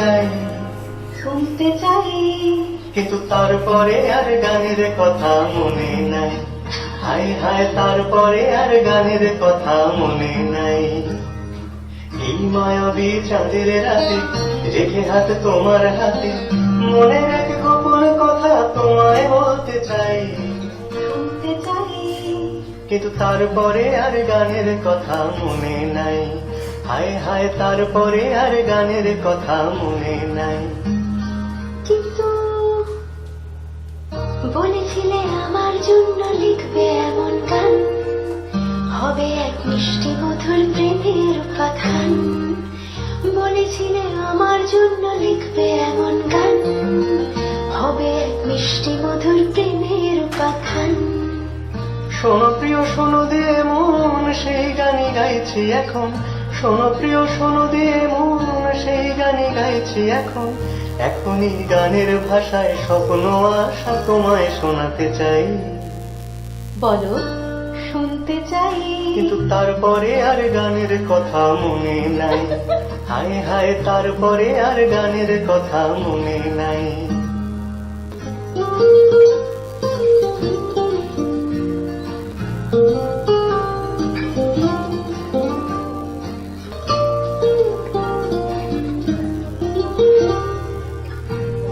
চাই, শুনতে চাই, কিন্তু তারপরে আর গানের কথা মনে নাই। হায় হায় তারপরে আর গানের কথা মনে নাই। এই মায়াবী চাঁদের রাতে রেখে হাত তোমার হাতে, মনের এক গোপন কথা তোমায় বলতে চাই, শুনতে চাই, কিন্তু তারপরে আর গানের কথা মনে নাই। হায় হায় তারপরে আর গানের কথা মনে নাই। কিন্তু বলেছিলে আমার জন্য লিখবে এমন গান, হবে এক মিষ্টি মধুর প্রেমের উপাখ্যান। বলেছিলে আমার জন্য লিখবে এমন গান, হবে এক মিষ্টি মধুর প্রেমের উপাখ্যান। শোনো প্রিয় শোনো দিয়ে মন সেই গানই গাইছি এখন, শোনো প্রিয় শোনো দিয়ে মন সেই গানই গাইছি এখন। এখনই গানের ভাষায় স্বপ্ন আশা তোমায় শোনাতে চাই, বলো শুনতে চাই, কিন্তু তারপরে আর গানের কথা মনে নাই। হায় হায় তারপরে আর গানের কথা মনে নাই।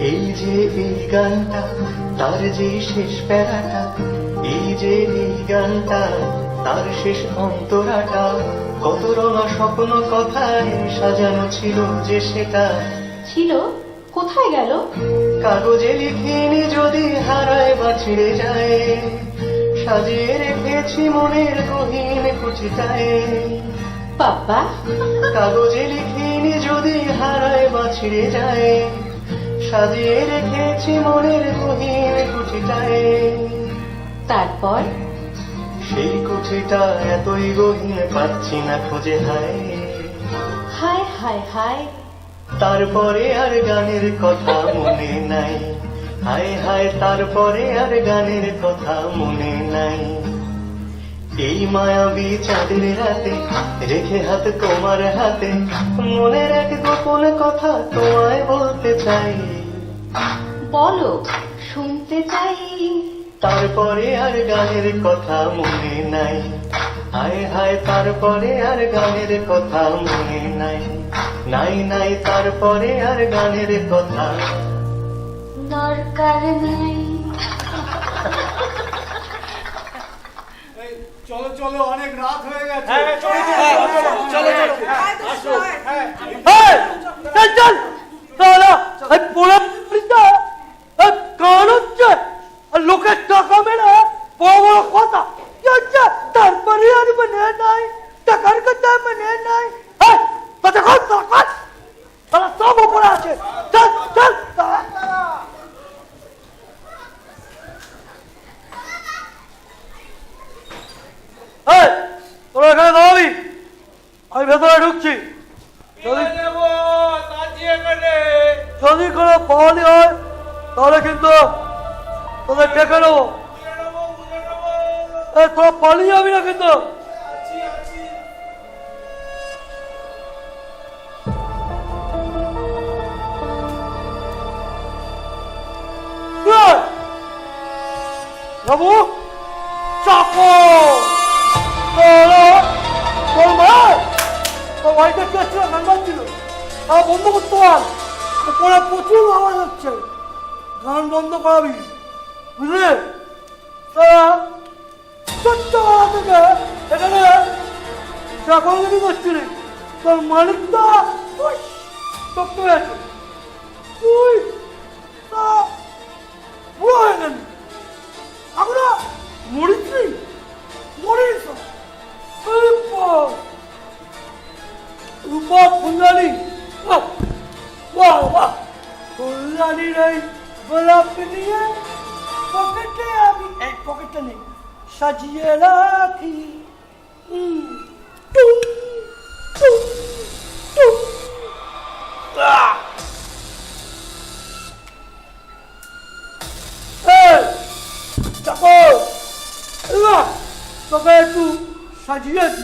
এই যে এই গানটা তার যে শেষ প্যারাটা, এই যে এই গানটা তার শেষ অন্তরাটা, কত রঙা স্বপ্ন কথায় সাজানো ছিল যে সেটা। ছিল কোথায় গেল? কাগজে লিখিনি যদি হারায় বা ছিঁড়ে যায়, সাজিয়ে রেখেছি মনের গহীন কুচিটায়। বাবা কাগজে লিখিনি যদি হারায় বা ছিঁড়ে যায়, সাজিয়ে রেখেছি মনের গহীন কুচিটায়। তারপর সেই কুচিটা এতই গহীন পাচ্ছি না খুঁজে, হায় হায় হায় হায়, তারপরে আর গানের কথা মনে নাই। হায় হায় তারপরে আর গানের কথা মনে নাই। এই মায়াবী চাঁদের রাতে রেখে হাত তোমার হাতে, মনের এক গোপন কথা তোমায় বলতে চাই, বলো শুনতে চাই, তারপরে আর গানের কথা মনে নাই। হায় হায় তারপরে আর গানের কথা মনে নাই। নাই নাই তারপরে আর গানের কথা দরকার নাই। চলো চলো, অনেক রাত হয়ে গেছে। চলো কান হচ্ছে লোকের টাকা মেরে বড় বড় কথা তারপরে আর মানে নাই, টাকার কথা মানে নাই। তারা সব উপরে আছে। চল চল তোরা এখানে দাঁড়াবি, আমি ভেতরে ঢুকছি। যদি কোনো পাওয়ালি হয় তাহলে কিন্তু তোদের ডেকে নেবো। তোরা পালিয়ে যাবি না কিন্তু। বাবু চাকো তোর বাড়িতে কে ছিল? গান বাজছিল, তা বন্ধ করতে পার। পরে প্রচুর আওয়াজ হচ্ছে, গান বন্ধ করাবি বুঝলে? তারা ছোট্টবেলা থেকে এখানে চাকরি করছিলি, তোর মালিকটা শক্ত হয়েছে, তুই বুড়ো হয়ে গেলি, আমরা মরিসনি মরিস। রূপা ফুলদানি, বাহ বাহ, ফুলদানির এই গোলাপ নিয়ে পকেটে আমি এক পকেটে নেই সাজিয়ে রাখি। তোকে একটু সাজিয়েছি,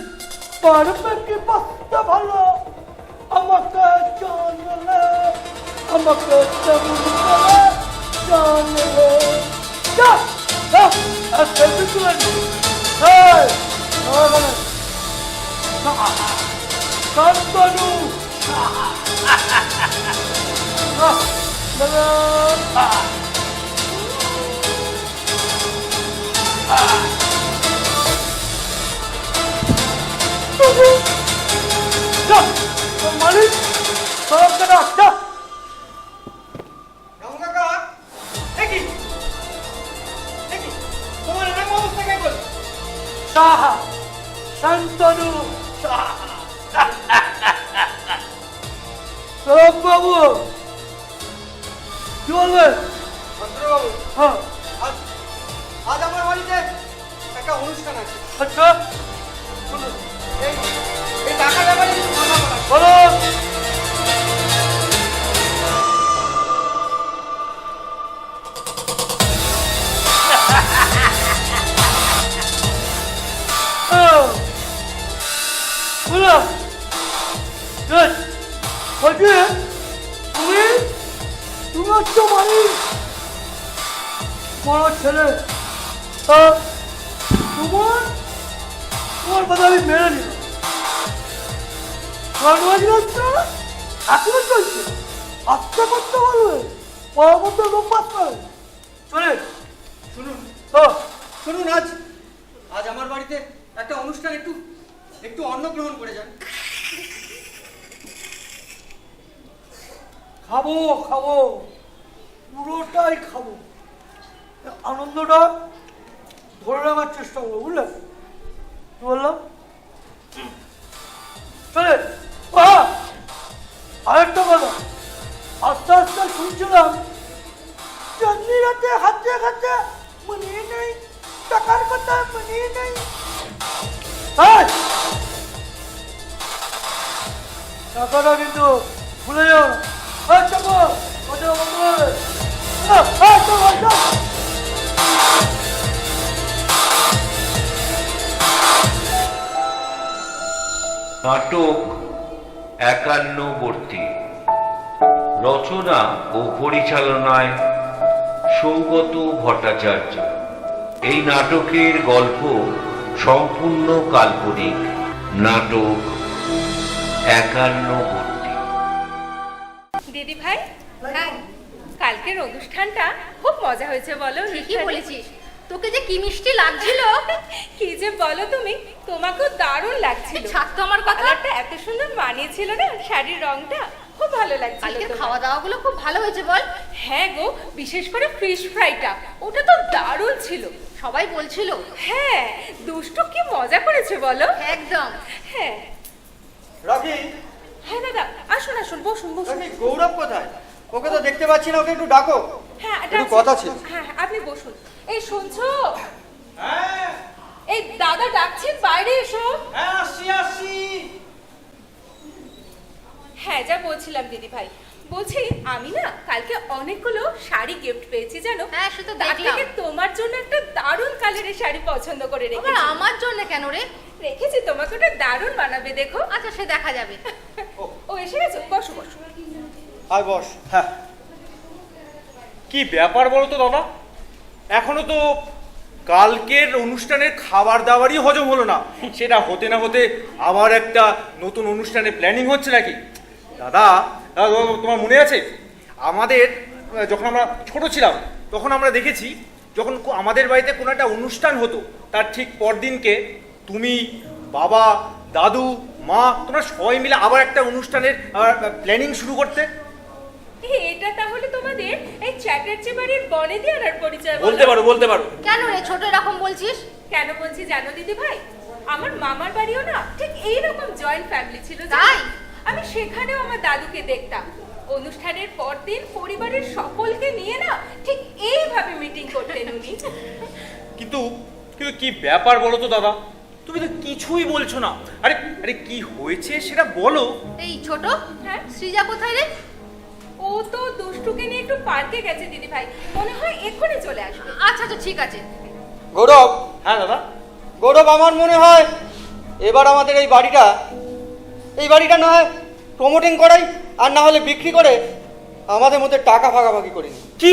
পারবে কি বাঁচতে ভালো আমাকে জানলে লোকের চাকরি করে জানে রে। যা, যা, আর সেলফি তুলে নি। এই, আমার এখানে। শান্তনু। মালিক সবকে ডাক, যা। রামু কাকা, দেখি দেখি তোমার এরকম অবস্থা কে বল? সাহা, শান্তনু সাহা। বাবু কি বলবেন? ভদ্রবাবু, হ্যাঁ, আজ আজ আমার বাড়িতে একটা অনুষ্ঠান আছে। আচ্ছা বলুন। এই এই টাকা ব্যাপারে কিছু কথা বলা। বলুন। বলো বলছি তুমি তুমি হচ্ছে মালিক বড় ছেলে। তোমার তোমার কথা আমি মেনে নিলাম। এখনো চলছে, আস্তে করতে বলবে, পরবর্তী লোক পাস করে চলে। শুনুন তো শুনুন, আজ আজ আমার বাড়িতে একটা অনুষ্ঠান, একটু একটু অন্ন গ্রহণ করে যান। খাবো খাবো, পুরোটাই খাবো, আনন্দটা ধরে রাখার চেষ্টা করবো, বুঝলে কি বললাম? চলে। আরেকটা কথা, আস্তে আস্তে শুনছিলাম চাঁদনি রাতে হাতে হাতে মনে নেই, টাকার কথা মনে নেই। টাকাটা কিন্তু ভুলে যাও না। চাপো কথা বন্ধ হবে। নাটক 51 রচনা ও পরিচালনায় সৌগত ভট্টাচার্য। এই নাটকের গল্প সম্পূর্ণ কাল্পনিক। নাটক 51। দিদি ভাই, হ্যাঁ, কালকের অনুষ্ঠানটা খুব মজা হয়েছে বলো। ঠিকই বলেছিস, তোকে যে কি মিষ্টি লাগছিল। কি যে বলো তুমি, তোমাকেও দারুণ লাগছিল। ছাড় তো আমার কথা। কালারটা এত সুন্দর মানিয়েছিল না, শাড়ির রংটা খুব ভালো লাগছিল। কালকের তোমার। খাওয়া দাওয়া গুলো খুব ভালো হয়েছে বল। হ্যাঁ গো, বিশেষ করে ফিশ ফ্রাইটা, ওটা তো দারুণ ছিল। সবাই বলছিল। হ্যাঁ, দুষ্টু কি মজা করেছে বলো। একদম। হ্যাঁ রাখি, হ্যাঁ দাদা, আসুন আসুন, বসুন বসুন। রাখি, গৌরব কোথায়? ওকে তো দেখতে পাচ্ছি না, ওকে একটু ডাকো। হ্যাঁ একটু ডাকছি। কথা ছিল। হ্যাঁ হ্যাঁ, আপনি বসুন। এই শুনছো, হ্যাঁ এই দাদা ডাকছেন, বাইরে এসো। হ্যাঁ, আসি আসি। হ্যাঁ, যা বলছিলাম দিদি ভাই, বলছি আমি না কালকে অনেকগুলো শাড়ি গিফট পেয়েছি জানো। হ্যাঁ, সে তো তার দেখলাম। থেকে তোমার জন্য একটা দারুণ কালারের শাড়ি পছন্দ করে আবার রেখেছি। আমার জন্য কেন রে? রেখেছি, তোমাকে ওটা দারুণ মানাবে, দেখো। আচ্ছা, সে দেখা যাবে। ও এসে গেছো, বসো বসো। আয় বস। হ্যাঁ, কি ব্যাপার বলো তো দাদা, এখনো তো কালকের অনুষ্ঠানের খাবার দাবারই হজম হলো না, সেটা হতে না হতে আবার একটা নতুন অনুষ্ঠানের প্ল্যানিং হচ্ছে নাকি? দাদা, তোমার মনে আছে আমাদের যখন আমরা ছোট ছিলাম তখন আমরা দেখেছি, যখন আমাদের বাড়িতে কোনো একটা অনুষ্ঠান হতো তার ঠিক পরদিনকে তুমি, বাবা, দাদু, মা, তোমরা সবাই মিলে আবার একটা অনুষ্ঠানের প্ল্যানিং শুরু করতে। এটা তাহলে তোমাদের এই চ্যাটার্জি বাড়ির বনেদি আনার পরিচয় বলো? বলতে পারো। কেন রে ছোট এরকম বলছিস? কেন বলছি জানো দিদি ভাই, আমার মামার বাড়িও না ঠিক এইরকম জয়েন্ট ফ্যামিলি ছিল, জানো? তাই? আমি সেখানেও আমার দাদুকে দেখতাম অনুষ্ঠানের পরদিন পরিবারের সকলকে নিয়ে না ঠিক এইভাবে মিটিং করতেন উনি। কিন্তু কিন্তু কি ব্যাপার বলো তো দাদা, তুমি তো কিছুই বলছো না। আরে আরে কি হয়েছে সেটা বলো। এই ছোট, হ্যাঁ? সৃজা কোথায় রে? ও তো দুষ্টুকে নিয়ে একটু পার্কে গেছে দিদি ভাই, মনে হয় এক্ষুনি চলে আসবে। আচ্ছা আচ্ছা, ঠিক আছে। গৌরব, হ্যাঁ দাদা। গৌরব, আমার মনে হয় এবার আমাদের এই বাড়িটা না হয় প্রমোটিং করাই, আর না হলে বিক্রি করে আমাদের মধ্যে টাকা ভাগাভাগি করে নিই। কি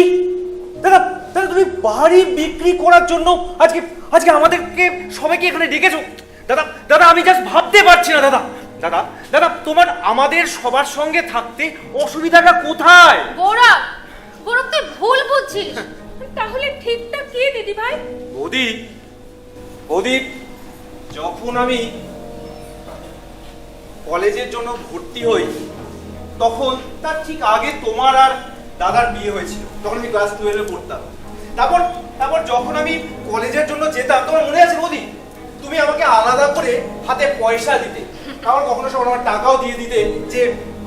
দাদা, দাদা তুমি বাড়ি বিক্রি করার জন্য আজকে আজকে আমাদেরকে সবাইকে এখানে ডেকেছো? দাদা দাদা আমি জাস্ট ভাবতে পারছি না দাদা। দাদা দাদা তোমার আমাদের সবার সঙ্গে থাকতে অসুবিধাটা কোথায়? গৌরব, গৌরব তুই ভুল বুঝছিস। তাহলে ঠিকটা কি দিদি ভাই? বৌদি, বৌদি যখন আমি কলেজের জন্য ভর্তি হই তখন তার ঠিক আগে তোমার আর দাদার বিয়ে হয়েছিল। তখন আমি ক্লাস 12-এ পড়তাম। তারপর তারপর যখন আমি কলেজের জন্য যেতাম, তোমার মনে আছে বৌদি, তুমি আমাকে আলাদা করে হাতে পয়সা দিতে, তারপর কখনো সব আমার টাকাও দিয়ে দিতে যে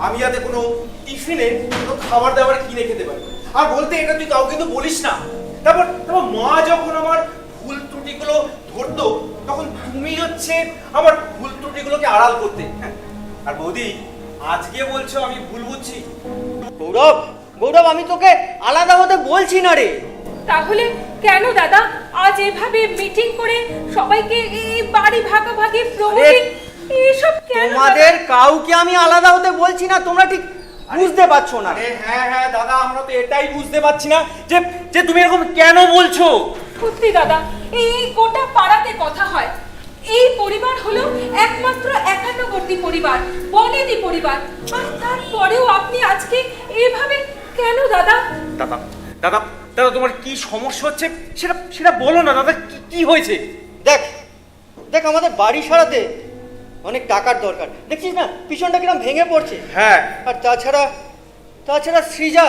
আমি যাতে কোনো টিফিনে কোনো খাবার দাবার কিনে খেতে পারি। আর বলতে এটা তুই কাউকে কিন্তু বলিস না। তারপর তারপর মা যখন আমার ভুল ত্রুটিগুলো ধরতো তখন তুমি হচ্ছে আমার ভুল ত্রুটিগুলোকে আড়াল করতে। আর বৌদি আজকে বলছো আমি ভুল বুঝছি? গৌরব, গৌরব আমি তোকে আলাদা হতে বলছি না রে। তাহলে কেন দাদা আজ এভাবে মিটিং করে সবাইকে এই বাড়ি ভাগাভাগি প্রমোটিং এইসব কেন? তোমাদের কাউকে আমি আলাদা হতে বলছি না, তোমরা ঠিক বুঝতে পারছো না। আরে হ্যাঁ হ্যাঁ দাদা, আমরা তো এটাই বুঝতে পারছি না যে যে তুমি এরকম কেন বলছো। সত্যি দাদা, এই গোটা পাড়াতে কথা হয় এই পরিবার হলো একমাত্র একান্নবর্তী পরিবার, বনেদি পরিবার, আর তারপরেও আপনি আজকে এইভাবে কেন দাদা? দাদা দাদা দাদা তোমার কি সমস্যা হচ্ছে সেটা সেটা বলো না দাদা। কি কি হয়েছে? দেখ দেখ আমাদের বাড়ি সারাতে অনেক টাকার দরকার, দেখছিস না পিছনটা কিরম ভেঙে পড়ছে। হ্যাঁ, আর তাছাড়া তাছাড়া সৃজা,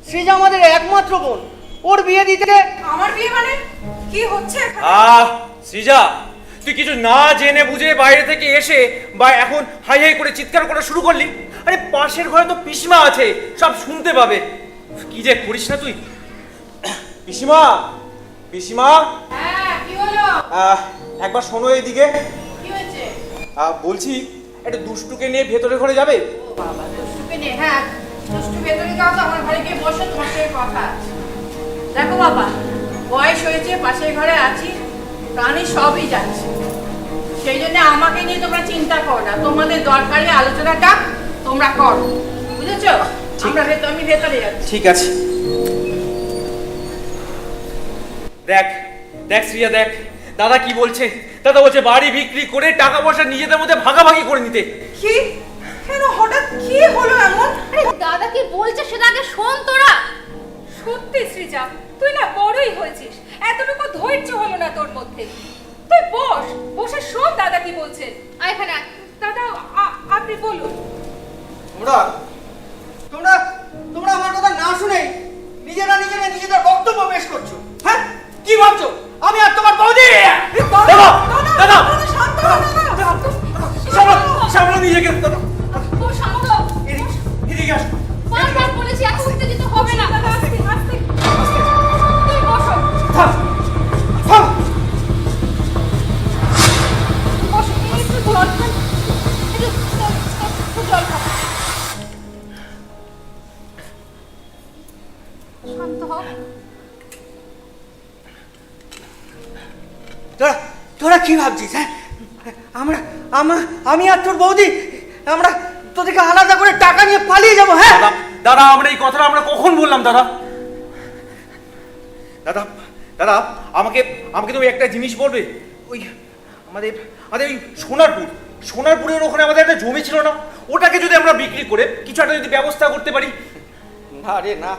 সৃজা আমাদের একমাত্র বোন, ওর বিয়ে দিতে আমার বিয়ে মানে কি হচ্ছে এখানে? সৃজা, তুই কিছু না জেনে বুঝে বাইরে থেকে এসে বা এখন হাই হাই করে চিৎকার করা শুরু করলি। আরে পাশের ঘরে তো পিসিমা আছে, সব শুনতে পাবে। কি যে করিস না তুই। পিসিমা, পিসিমা, হ্যাঁ, কি হলো? একবার শোনো এইদিকে। কি হয়েছে? বলছি একটা দুষ্টুকে নিয়ে ভেতরে ঘরে যাবে? বাবা, দুষ্টুকে নে। হ্যাঁ, দুষ্টু ভেতরে যাও তো, আমার ঘরে গিয়ে বসো, তোমার সঙ্গে কথা আছে। দেখো বাবা, বয়স হয়েছে, পাশের ঘরে আছি, প্রাণী সবই যাচ্ছে, সেই জন্য আমাকে নিয়ে তোমরা চিন্তা করো না, তোমাদের দরকারি আলোচনাটা তোমরা করো, বুঝেছো? আমি ভেতরে যাচ্ছি। ঠিক আছে। দেখ দেখ শ্রিয়া, দেখ দাদা কি বলছে। দাদা বলছে বাড়ি বিক্রি করে টাকা পয়সা নিজেদের মধ্যে ভাগাভাগি করে নিতে। কি কেন হঠাৎ কি হলো এমন? আরে দাদা কি বলছে সেটা আগে শোন তোরা। সত্যি সৃজা, তুই না বড়ই হয়েছিস, এতটুকু ধৈর্য হলো না তোর মধ্যে। তুই বস, বসে শোন দাদা কি বলছেন। এখানে আয়। দাদা আপনি বলুন। তোমরা তোমরা তোমরা আমার কথা না শুনেই নিজেদের বক্তব্য পেশ করছো। হ্যাঁ, কি ভাবছো আমি আর তোমার বৌদি? দাদা দাদা শান্ত হও, দাদা। সামনে নিজেকে দাদা, ও সামলো। এদিকে আসো। বারবার বলেছি এত উত্তেজিত হবে না। দাদা আস্তে আস্তে। তুই বসো। থাম, থাম। বসো, একটু জল খান। একটু জল খান। শান্ত হও। তোরা তোরা কি ভাবছিস? হ্যাঁ, আমি আর তোর বৌদি আমরা তোদেরকে আলাদা করে টাকা নিয়ে পালিয়ে যাবো? হ্যাঁ দাদা দাদা আমরা এই কথাটা আমরা কখন বললাম দাদা? দাদা দাদা আমাকে আমাকে তুমি একটা জিনিস বলবে। ওই আমাদের আমাদের ওই সোনারপুরের ওখানে আমাদের একটা জমি ছিল না, ওটাকে যদি আমরা বিক্রি করে কিছু একটা যদি ব্যবস্থা করতে পারি। না রে না,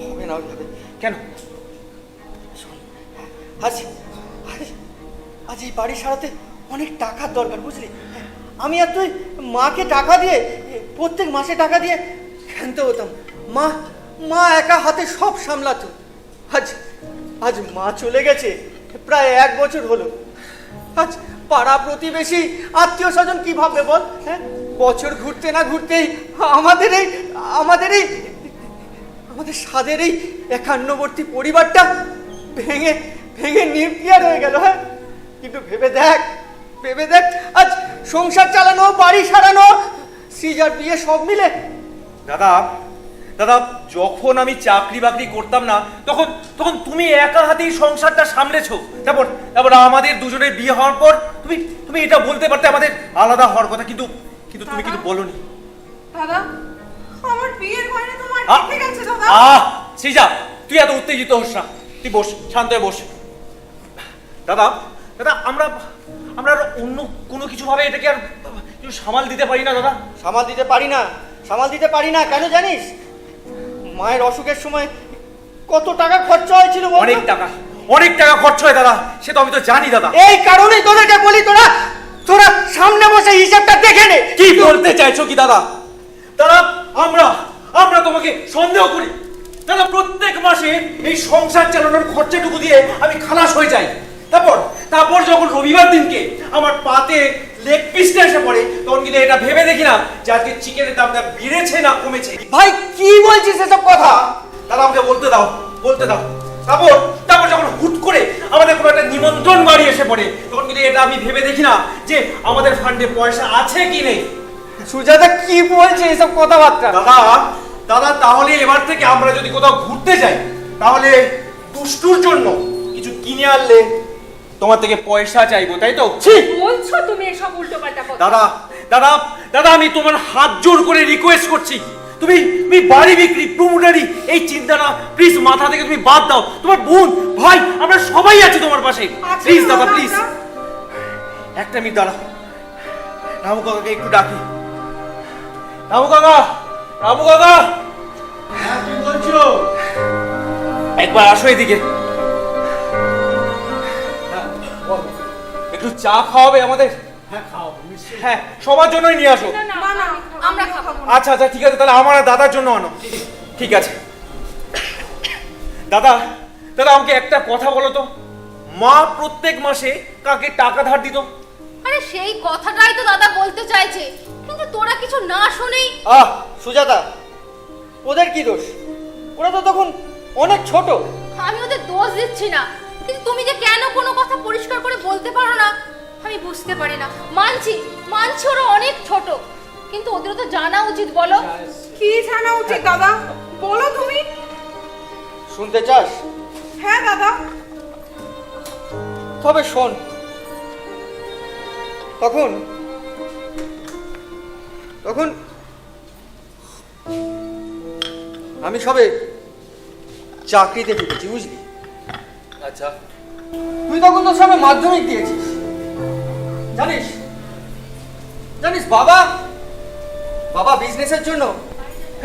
হবে না ওইভাবে। কেন? আজ আজ আজ এই বাড়ি সারাতে অনেক টাকার দরকার, বুঝলি? আমি আর তুই মাকে টাকা দিয়ে, প্রত্যেক মাসে টাকা দিয়ে খেলতে হতাম। মা একা হাতে সব সামলাতো। আজ আজ মা চলে গেছে, প্রায় 1 বছর হলো। আজ পাড়া প্রতিবেশী আত্মীয় স্বজন কি ভাববে বল? হ্যাঁ, বছর ঘুরতে না ঘুরতেই আমাদের স্বাদের এই একান্নবর্তী পরিবারটা ভেঙে ভেঙে নির্ক্রিয়ার হয়ে গেল। হ্যাঁ, কিন্তু ভেবে দেখ আজ সংসার চালানো, বাড়ি সারানো, সৃজার বিয়ে সব মিলে। দাদা দাদা যখন আমি চাকরি বাকরি করতাম না তখন তখন তুমি একা হাতেই সংসারটা সামলেছো। তারপর আমাদের দুজনের বিয়ে হওয়ার পর তুমি তুমি এটা বলতে পারতে আমাদের আলাদা হওয়ার কথা, কিন্তু তুমি কিন্তু বলোনি। দাদা আমার বিয়ের গয়না তোমার আহ! রেখে গেছে দাদা। শ্রীজা, তুই এত উত্তেজিত হোস না, তুই বস, শান্ত হয়ে বস। দাদা, দাদা, আমরা আমরা আর অন্য কোনো কিছু ভাবে এটাকে আর একটু সামাল দিতে পারি না দাদা? সামাল দিতে পারি না, সামাল দিতে পারি না কেন জানিস? মায়ের অসুখের সময় কত টাকা খরচা হয়েছিল বল তো? অনেক টাকা খরচ হয় দাদা, সে তো আমি তো জানি দাদা। এই কারণেই তোদেরকে বলি, তোরা তোরা সামনে বসে হিসাবটা দেখে নে। কি বলতে চাইছো কি দাদা? দাদা, আমরা তোমাকে সন্দেহ করি দাদা। প্রত্যেক মাসে এই সংসার চালানোর খরচাটুকু দিয়ে আমি খালাস হয়ে যাই। তারপর যখন রবিবার দিনকে আমার পাতে লেগ পিসটা এসে পড়ে, তখন কিন্তু এটা ভেবে দেখি না যে আজকে চিকেনের দামটা বেড়েছে না কমেছে। ভাই কি বলছিস এসব কথা? দাদা, আমাকে বলতে দাও। তারপর যখন হুট করে আমাদের কোনো একটা নিমন্ত্রণ বাড়ি এসে পড়ে, তখন কিন্তু এটা আমি ভেবে দেখি না যে আমাদের ফান্ডে পয়সা আছে কি নেই। সুজাতা কি বলছে এসব কথাবার্তা? দাদা, তাহলে এবার থেকে আমরা যদি কোথাও ঘুরতে যাই, তাহলে দুষ্টুর জন্য কিছু কিনে আনলে তোমার থেকে পয়সা চাইবো, তাই তো? বলছো তুমি এসব উল্টোপাল্টা কথা? দাদা, আমি তোমার হাত জোর করে রিকোয়েস্ট করছি, তুমি বাড়ি বিক্রি, প্রমোটারি, এই চিন্তা না প্লিজ মাথা থেকে তুমি বাদ দাও। তোমার বোন, ভাই, আমরা সবাই আছি তোমার পাশে। প্লিজ দাদা, প্লিজ একটা মিনিট দাঁড়াও। রামু কাকাকে একটু ডাকি। রামু কাকা! হ্যাঁ, কি বলছো? একবার আসো এদিকে। একটু চা খাওয়াবে আমাদের? হ্যাঁ, খাও নিশ্চয়ই। হ্যাঁ, সবার জন্যই নিয়ে আসো। না, আমরা খাবো না। আচ্ছা, ঠিক আছে, তাহলে আমার আর দাদার জন্য আনো। ঠিক আছে। দাদা, আমাকে একটা কথা বলো তো, মা প্রত্যেক মাসে কাকে টাকা ধার দিত? আরে সেই কথাটাই তো দাদা বলতে চাইছে, কিন্তু তোরা কিছু না শুনেই। সুজাতা, ওদের কি দোষ? ওরা তো তখন অনেক ছোট। আমি ওদের দোষ দিচ্ছি না, কিন্তু তুমি যে কেন কোনো কথা পরিষ্কার করে বলতে পারো না আমি বুঝতে পারি না। মানছি ওরা অনেক ছোট, কিন্তু ওদের তো জানা উচিত। বলো কি জানা উচিত দাদা? বলো তুমি। শুনতে চাস? হ্যাঁ দাদা। তবে শোন, তখন আমি সবে চাকরিতে ঢুকেছি, বুঝলি? আচ্ছা। তুই তখন তো সবে মাধ্যমিক দিয়েছিস। জানিস বাবা বিজনেসের জন্য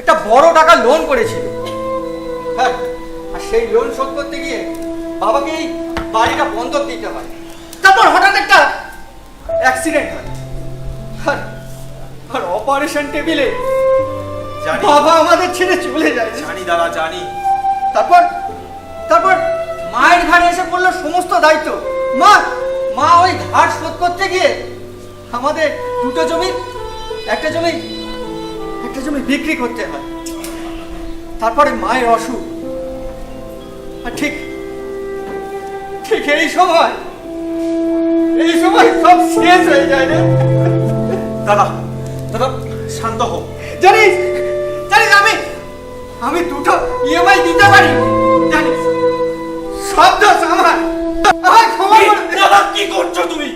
একটা বড় টাকা লোন করেছিল। হ্যাঁ, আর সেই লোন শোধ করতে গিয়ে বাবাকে এই বাড়িটা বন্ধক দিতে হয়। তারপর হঠাৎ একটা অ্যাক্সিডেন্ট হয়, আর অপারেশন টেবিলে জানি। বাবা আমাদের ছেড়ে চলে যায়। জানি দাদা, জানি। তারপর মায়ের ঘাড়ে এসে পড়লো সমস্ত দায়িত্ব। মা ওই ধার শোধ করতে গিয়ে আমাদের দুটো জমি, একটা জমি বিক্রি করতে হয়। তারপরে মায়ের অসুখ, আর ঠিক এই সময় সব শেষ হয়ে যায় রে। দাদা, শান্ত হও। জানিস আমি দুটো ইএমআই দিতে পারি, জানিস? সব দোষ আমার। ক্ষমা করে দে। দাদা, কি করছো তুমি?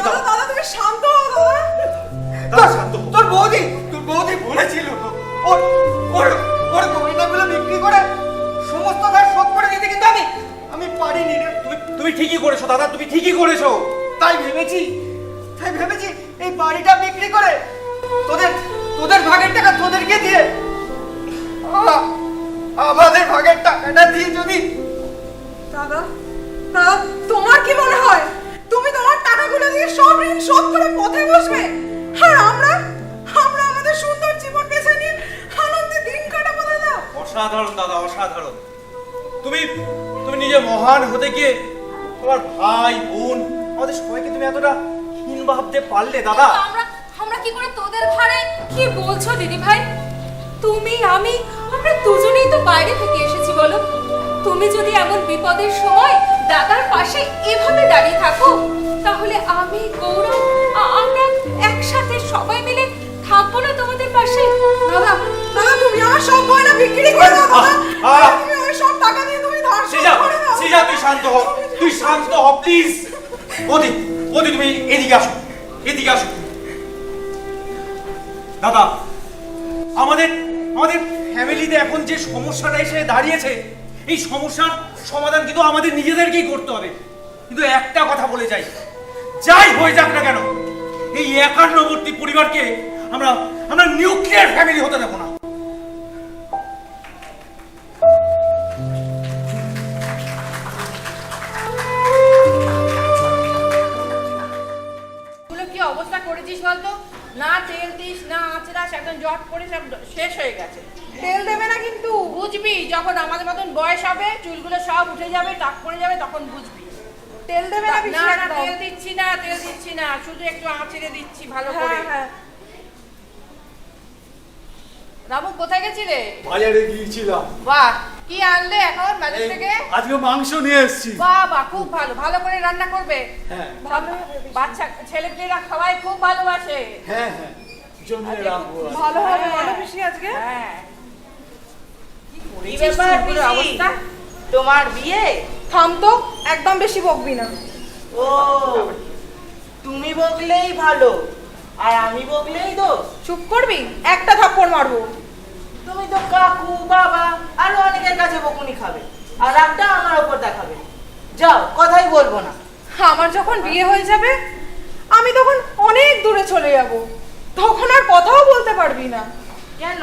দাদা? দাদা তুমি শান্ত হও দাদা। দাদা, শান্ত হও। তোর বৌদি বলেছিল ওর গয়নাগুলো বিক্রি করে সমস্ত ধার শোধ করে দিতে, কিন্তু আমি পারিনি রে। তুমি ঠিকই করেছো দাদা, তুমি ঠিকই করেছো। তাই ভেবেছি এই বাড়িটা বিক্রি করে তোদের ভাগের টাকা তোদেরকে দিয়ে আমাদের ভাগের টাকাটা দিয়ে যদি। দাদা তোমার কি মনে হয় তুমি তোমার টাকাগুলো দিয়ে সব ঋণ শোধ করে পথে বসবে, আর আমরা আমাদের সুন্দর জীবন বেছে নিয়ে আনন্দে দিন কাটাবো? দাদা অসাধারণ দাদা, অসাধারণ। তুমি নিজে মহান হতে গিয়ে তোমার ভাই বোন আমাদের সবাইকে তুমি এতটা হীন ভাবতে পারলে দাদা? আমরা কি করে তোদের ঘরে? কি বলছো দিদি ভাই? তুমি, আমরা দুজনেই তো বাইরে থেকে এসেছি। বলো, তুমি যদি এমন বিপদের সময় দাদার পাশে এভাবে দাঁড়িয়ে থাকো, তাহলে আমি, গৌরব, আমরা একসাথে সবাই মিলে থাকবো না তোমাদের পাশে? দাদা তুমি আমার সব গয়না বিক্রি করে দাও দাদা। তুমি ওই সব টাকা দিয়ে তুমি ধার শোধ করে দাও। শ্রীজা, তুই শান্ত হ প্লিজ। বৌদি, তুমি এদিকে আসো। দাদা, আমাদের আমাদের ফ্যামিলিতে এখন যে সমস্যাটা এসে দাঁড়িয়েছে, এই সমস্যার সমাধান কিন্তু আমাদের নিজেদেরকেই করতে হবে। কিন্তু একটা কথা বলে যাই, যাই হয়ে যাক না কেন, এই একান্নবর্তী পরিবারকে আমরা আমরা নিউক্লিয়ার ফ্যামিলি হতে দেবো না। এগুলো কি অবস্থা করেছিস বলতো? না তেল দিস না আঁচড়াস, একদম জট করে সব শেষ হয়ে গেছে। তেল দেবে না কিন্তু। বুঝবি যখন আমাদের মতন বয়স হবে, চুলগুলো সব উঠে যাবে, টাক পড়ে যাবে, তখন বুঝবি। তেল দেবে না না না তেল দিচ্ছি না, তেল দিচ্ছি না, শুধু একটু আঁচড়ে দিচ্ছি ভালো করে। হ্যাঁ। রামু কোথায় গেছিলে? বাজারে গিয়েছিলাম। বাহ, কি আনলে এখন বাজার থেকে? আজকে মাংস নিয়ে এসেছি। বাহ বাহ, খুব ভালো, ভালো করে রান্না করবে। হ্যাঁ ভালো, বাচ্চা ছেলেপেলেরা খাওয়াই খুব ভালোবাসে। হ্যাঁ হ্যাঁ, জমিয়ে রাখবো। ভালো হবে হ্যাঁ। বলো পিসি আজকে। হ্যাঁ। কি ব্যাপার পিসি? অবস্থা? তোমার বিয়ে? থাম তো, একদম বেশি বকবি না। ও, তুমি বকলেই ভালো আর আমি বকলেই দোষ। চুপ করবি, একটা থাপ্পড় মারবো। তুমি তো কাকু বাবা আরো অনেকের কাছে বকুনি খাবে আর রাগটা আমার উপর দেখাবে। যাও, কথাই বলবো না। আমার যখন বিয়ে হয়ে যাবে আমি তখন অনেক দূরে চলে যাব, তখন আর কথাও বলতে পারবি না। কেন?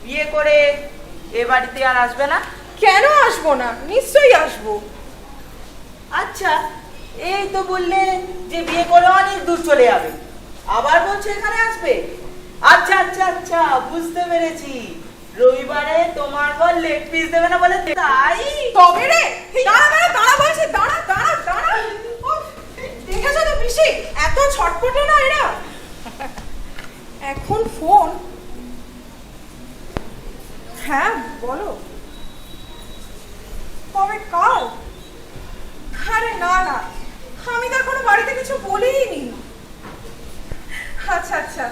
বিয়ে করে এ বাড়িতে আর আসবে না? কেন আসবো না, নিশ্চয়ই আসবো। আচ্ছা, এই তো বললে যে বিয়ে করে অনেক দূর চলে যাবে, আবার বলছো এখানে আসবে। আচ্ছা আচ্ছা আচ্ছা, বুঝতে পেরেছি। রবিবারে তোমার বল লেগ পিস দেবে না বলে তাই? তবে রে, দাঁড়া দাঁড়া দাঁড়া বলছি, দাঁড়া দাঁড়া দাঁড়া। উফ, দেখেছো তো পিসি, এত ছটপটে না এরা। এখন ফোন। হ্যাঁ বলো। তবে কাল? আরে না না, আমি তো এখনো বাড়িতে কিছু বলিনি। আচ্ছা আচ্ছা,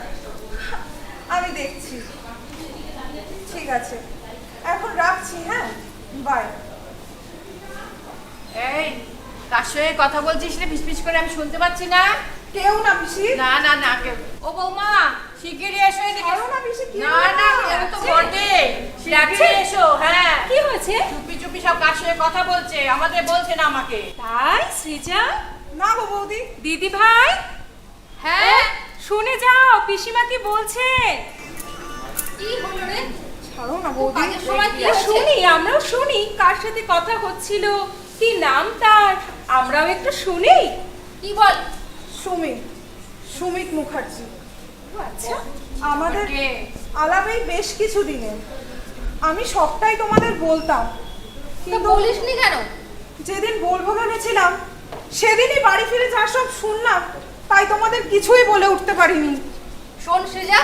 আমি দেখছি। ঠিক আছে, এখন রাখছি। হ্যাঁ, বাই। এই, কার সঙ্গে কথা বলছিস রে ফিসফিস করে? আমি শুনতে পাচ্ছি না। কেউ না পিসি। না না না, কেউ। ও বৌমা, শিগগিরই এসো এদিকে। ছাড়ো না পিসি, কি না হলো? না, এটা তো বটে। শিগগিরই এসো। হ্যাঁ, কি হয়েছে? চুপি চুপি সব কার সঙ্গে কথা বলছে, আমাদের বলছে না আমাকে। তাই সৃজা? না গো বৌদি। দিদি ভাই, হ্যাঁ, শুনে যাও পিসিমা কি বলছে। কি হলো রে? ছাড়ো না বৌদি, কাজের সময় কি হয়েছে? শুনি, আমরাও শুনি কার সাথে কথা হচ্ছিল, কি নাম তার, আমরাও একটু শুনি। কি বল? সুমিত, সুমিত মুখার্জি। আচ্ছা, আমাদের কে? আলাপেই বেশ কিছু দিনের। আমি সবটাই তোমাদের বলতাম, তো কিন্তু বলিসনি কেন? যেদিন বলবো ভেবেছিলাম সেদিনই বাড়ি ফিরে যা সব শুনলাম, তাই তোমাদের কিছুই বলে উঠতে পারিনি। শোন সৃজা,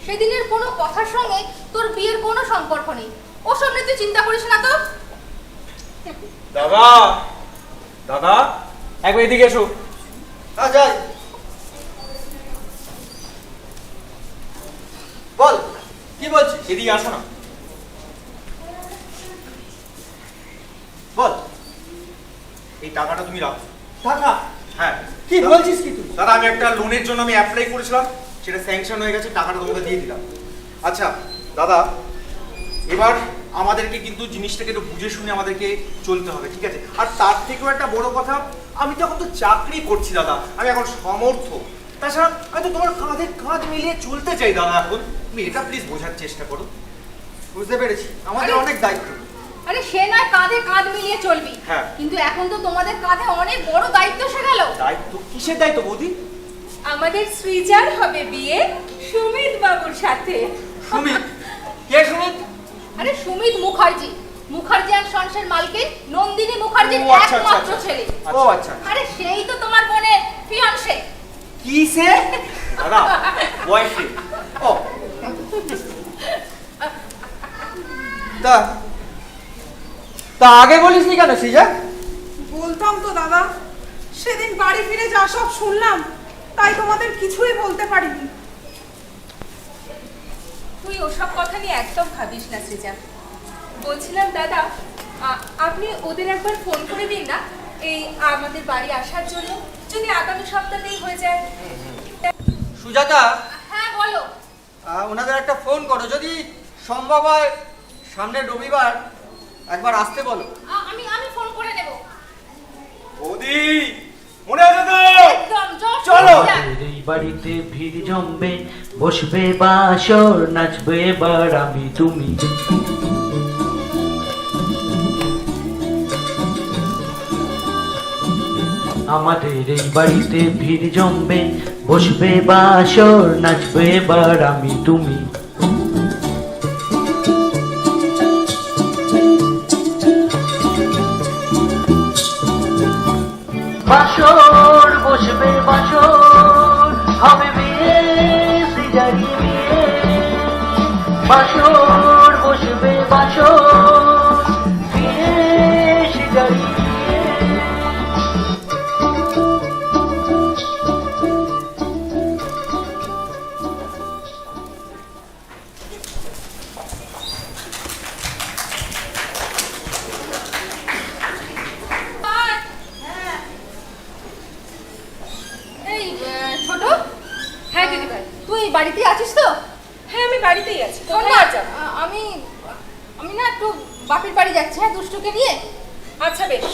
সেদিনের কোনো কথার সঙ্গে তোর বিয়ের কোনো সম্পর্ক নেই। ওসব নিয়ে তুই চিন্তা করিস না তো। দাদা, দাদা একবার এদিকে এসো। যাই, বল কি বলছিস? এদিকে আসো না। বল। এই টাকাটা তুমি রাখো। টাকা? হ্যাঁ। কি বলছিস কি তুই? দাদা, আমি একটা লোনের জন্য আমি অ্যাপ্লাই করেছিলাম, সেটা স্যাংশন হয়ে গেছে, টাকাটা তোমাকে দিয়ে দিলাম। আচ্ছা দাদা, এবার আমাদেরকে কিন্তু জিনিসটাকে একটু বুঝে শুনে আমাদেরকে চলতে হবে, ঠিক আছে? আর তার থেকেও একটা বড় কথা, আমি তো এখন তো চাকরি করছি দাদা, আমি এখন সমর্থ। তাছাড়া আমি তো তোমার কাঁধে কাঁধ মিলিয়ে চলতে চাই দাদা। এখন তুমি এটা প্লিজ বোঝার চেষ্টা করো। বুঝতে পেরেছি, আমাদের আরে- অনেক দায়িত্ব। আরে সে নয় কাঁধে কাঁধ মিলিয়ে চলবি, হ্যাঁ। কিন্তু এখন তো তোমাদের কাঁধে অনেক বড় দায়িত্ব এসে গেল। দায়িত্ব? কিসের দায়িত্ব বৌদি? আমাদের সৃজার হবে বিয়ে সুমিত বাবুর সাথে। সুমিত? কে সুমিত? আরে সুমিত মুখার্জি, মুখার্জি অ্যান্ড সন্সের মালকিন নন্দিনী মুখার্জির ও, আচ্ছা, আচ্ছা, একমাত্র আচ্ছা। ছেলে। ও আচ্ছা। আরে সেই তো তোমার বোনের ফিয়ান্সে। কিসে? দাদা, বয়ফ্রেন্ড। ও, তা তা আগে বলিসনি কেন সৃজা? বলতাম তো দাদা, সেদিন বাড়ি ফিরে যা সব শুনলাম, তাই তোমাদের কিছুই বলতে পারিনি। তুই ওসব কথা নিয়ে একদম ভাবিস না সৃজা। বলছিলাম দাদা, আপনি ওদের একবার ফোন করে দিন না, এই আমাদের বাড়ি আসার জন্য, যদি আগামী সপ্তাহতেই হয়ে যায়। সুজাতা, হ্যাঁ বলো। ওনাদের একটা ফোন করো, যদি সম্ভব হয় সামনের রবিবার একবার আসতে বলো। আমি ফোন করে নেব। বৌদি মনে আছে তো? একদম জোর চলো। এই বাড়িতে ভিড় জমবে, বসবে বাসর, নাচবে এবার আমি তুমি। আমাদের এই বাড়িতে ভিড় জমবে, বসবে বাসর, নাচবে এবার আমি তুমি। বাসর বসবে বাসর, হবে বিয়ে সিজারি বিয়ে। বাসর বসবে বাসর, বিয়ে সিজারি বিয়ে। এই ছোট, হ্যাঁ দিদি ভাই, তুই বাড়িতে আছিস তো? হ্যাঁ আমি বাড়িতেই আছি, কোথায় কোথায় যাব? যাব? আমি না একটু বাপের বাড়ি যাচ্ছি, হ্যাঁ, দুষ্টুকে নিয়ে। আচ্ছা বেশ,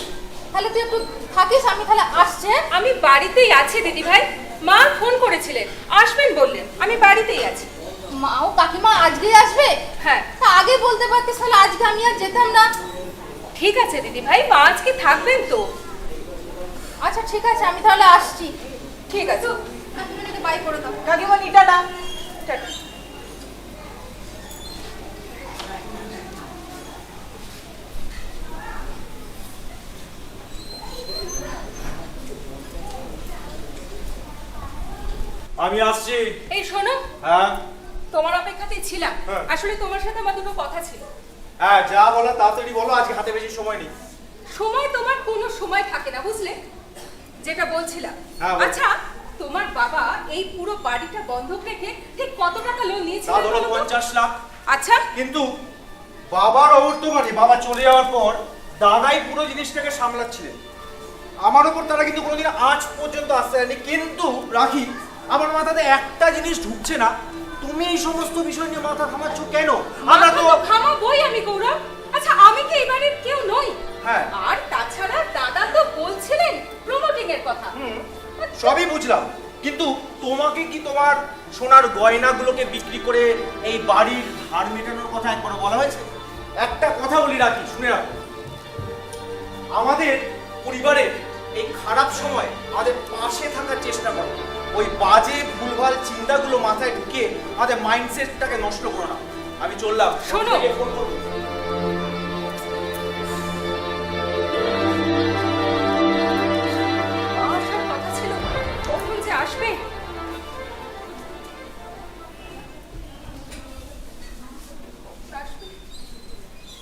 তাহলে তুই একটু থাকিস, আমি তাহলে আসছে। আমি বাড়িতেই আছি দিদি ভাই। মা ফোন করেছিলেন, আসবেন বললেন, আমি বাড়িতেই আছি। মা ও কাকিমা আজকেই আসবে? হ্যাঁ। তা আগে বলতে পারতিস, তাহলে আজকে আমি আর যেতাম না। ঠিক আছে দিদি ভাই, মা আজকে থাকবেন তো? আচ্ছা ঠিক আছে, আমি তাহলে আসছি। ঠিক আছে। কাকিমাকে বাই করে দাও। কাকিমণি টাটা। টাটা। আমি আসছি। এই শোনো, হ্যাঁ তোমার অপেক্ষাতেই ছিলাম। হ্যাঁ। আসলে তোমার সাথে আমার দুটো কথা ছিল। হ্যাঁ, যা বলো তাড়াতাড়ি বলো, আজকে হাতে বেশি সময় নেই। সময় তোমার কোনো সময় থাকে না, বুঝলে? যেটা বলছিলাম, হ্যাঁ, বল। আচ্ছা তোমার বাবা এই পুরো বাড়িটা বন্ধক রেখে ঠিক কত টাকা লোন তা নিয়েছিল ধরো 50 লাখ। আচ্ছা কিন্তু বাবার অবর্তমানে, বাবা চলে যাওয়ার পর দাদাই পুরো জিনিসটাকে সামলাচ্ছিলেন। আমার উপর তারা কিন্তু কোনোদিন আজ পর্যন্ত আসতে যায়নি। কিন্তু রাখি, আমার মাথাতে একটা জিনিস ঢুকছে না, তুমি এই সমস্ত বিষয় নিয়ে মাথা ঘামাচ্ছ কেন? আমরা তো থামাবই আমি গৌরব। আচ্ছা আমি কি এবারের কেউ নই? হ্যাঁ। আর তাছাড়া দাদা তো বলছিলেন প্রমোটিং এর কথা। সবই বুঝলাম, কিন্তু তোমাকে কি তোমার সোনার গয়নাগুলোকে বিক্রি করে এই বাড়ির ধার মেটানোর কথা একবার বলা হয়েছে? একটা কথা বলি রাখি, শুনে রাখো, আমাদের পরিবারের এই খারাপ সময় আমাদের পাশে থাকার চেষ্টা করো। ওই বাজে ভুলভাল চিন্তাগুলো মাথায় ঢুকিয়ে আমাদের মাইন্ডসেটটাকে নষ্ট করো না। আমি চললাম। শোনো। ফোন করবো। আসার কথা ছিল, কখন যে আসবে।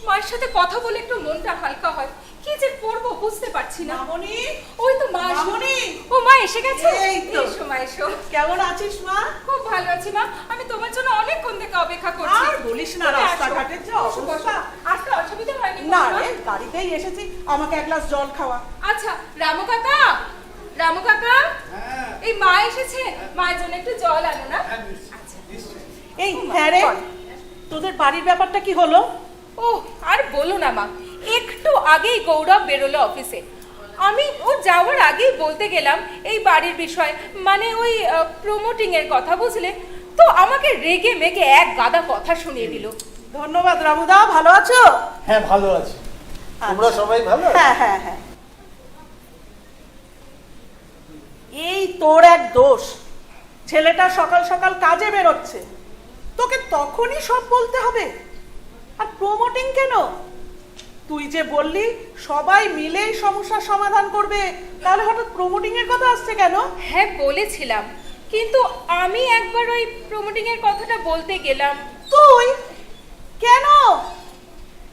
মায়ের সাথে কথা বলে একটু মনটা হালকা হয়। কি যে করবো বুঝতে পারছি না। মামনি, ওই তো মা এসে- মামনি। ও মা এসে গেছে। এই তো। এসো মা, এসো। কেমন আছিস মা? খুব ভালো আছি মা, আমি তোমার জন্য অনেকক্ষণ থেকে অপেক্ষা করছি। আর বলিস না, তুমি আসো। রাস্তাঘাটের যে বসো, বসো। অবস্থা। আসতে অসুবিধা হয়নি না কোনো? রে, গাড়িতেই এসেছি, আমাকে এক গ্লাস জল খাওয়া। আচ্ছা রামু কাকা, রামু কাকা, এই মা এসেছে, মায়ের জন্য একটু জল আনো না। আচ্ছা। এই হ্যাঁ রে, তোদের বাড়ির ব্যাপারটা কি হলো? ও আর বলো না মা, একটু আগেই গৌরব বেরোলো অফিসে। আমি ও যাওয়ার আগেই বলতে গেলাম এই বাড়ির বিষয়, মানে ওই প্রমোটিং এর কথা, বুঝলে তো? আমাকে রেগে মেগে এক গাদা কথা শুনিয়ে দিল। ধন্যবাদ রামুদা, ভালো আছো? হ্যাঁ ভালো আছি, তোমরা সবাই ভালো? হ্যাঁ হ্যাঁ হ্যাঁ। এই তোর এক দোষ, ছেলেটা সকাল সকাল কাজে বেরোচ্ছে, তোকে তখনই সব বলতে হবে। আর প্রমোটিং কেন? তুই যে বললি সবাই মিলেই সমস্যার সমাধান করবে, তাহলে হঠাৎ প্রমোটিং এর কথা আসছে কেন? হ্যাঁ বলেছিলাম, কিন্তু আমি একবার ওই প্রমোটিং এর কথাটা বলতে গেলাম। তুই কেন?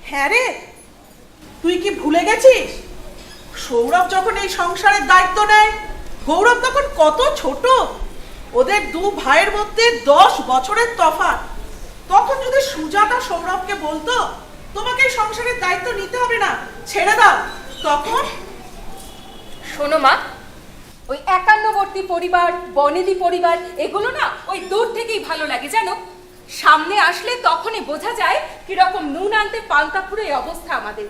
হ্যাঁ রে, তুই কি ভুলে গেছিস সৌরভ যখন এই সংসারের দায়িত্ব নেয়, গৌরব তখন কত ছোট। ওদের দু ভাইয়ের মধ্যে 10 বছরের তফাৎ। তখন যদি সুজাতা সৌরভকে বলতো তোমাকে এই সংসারের দায়িত্ব নিতে হবে না, ছেড়ে দাও, তখন? শোনো মা, ওই একান্নবর্তী পরিবার, বনেদি পরিবার, এগুলো না ওই দূর থেকেই ভালো লাগে জানো। সামনে আসলে তখনই বোঝা যায় কিরকম নুন আনতে পান্তা পুরো এই অবস্থা আমাদের,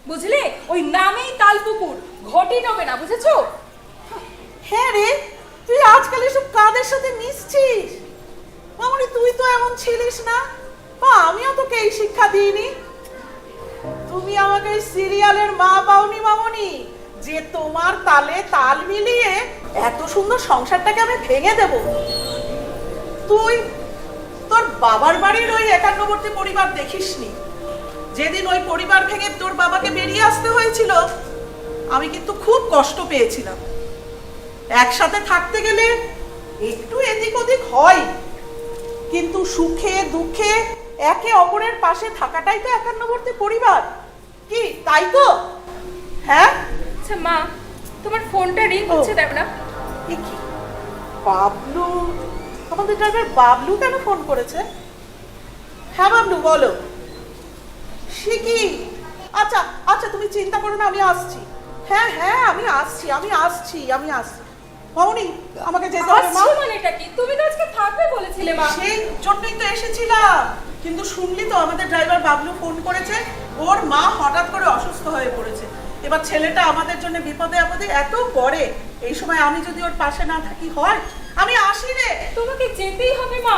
বুঝলে? ওই নামেই তালপুকুর, ঘটি নবে না, বুঝেছো? হ্যাঁ রে, তুই আজকাল এসব কাদের সাথে মিশছিস? মামনি তুই তো এমন ছিলিস না, বা আমিও তোকে এই শিক্ষা দিইনি। তুমি আমাকে সিরিয়ালের মা পাওনি মামনি, যে তোমার তালে তাল মিলিয়ে এত সুন্দর সংসারটাকে আমি ভেঙে দেব। তুই তোর বাবার বাড়ির ওই একান্নবর্তী পরিবার দেখিসনি। যেদিন ওই পরিবার ভেঙে তোর বাবাকে বেরিয়ে আসতে হয়েছিল, আমি কিন্তু খুব কষ্ট পেয়েছিলাম। একসাথে থাকতে গেলে একটু এদিক ওদিক হয়, কিন্তু সুখে দুঃখে একে অপরের পাশে থাকাটাই তো একান্নবর্তী পরিবার, কি তাই তো? হ্যাঁ। আচ্ছা মা, তোমার ফোনটা রিং হচ্ছে, দেখ না। এ কি, বাবলু, আমাদের ড্রাইভার বাবলু কেন ফোন করেছে? হ্যাঁ বাবলু বলো। সে কি? আচ্ছা আচ্ছা, তুমি চিন্তা করো না, আমি আসছি। হ্যাঁ হ্যাঁ, আমি আসছি। মামনি, আমাকে যেতে হবে মা। আসছি মানে এটা কি? তুমি তো আজকে থাকবে বলেছিলে মা। সেই জন্যই তো এসেছিলাম, কিন্তু শুনলি তো আমাদের ড্রাইভার বাবলু ফোন করেছে, ওর মা হঠাৎ করে অসুস্থ হয়ে পড়েছে। এবার ছেলেটা আমাদের জন্য বিপদে আপদে এত পড়ে, এই সময় আমি যদি ওর পাশে না থাকি হয়? আমি আসি রে। তোমাকে যেতেই হবে মা।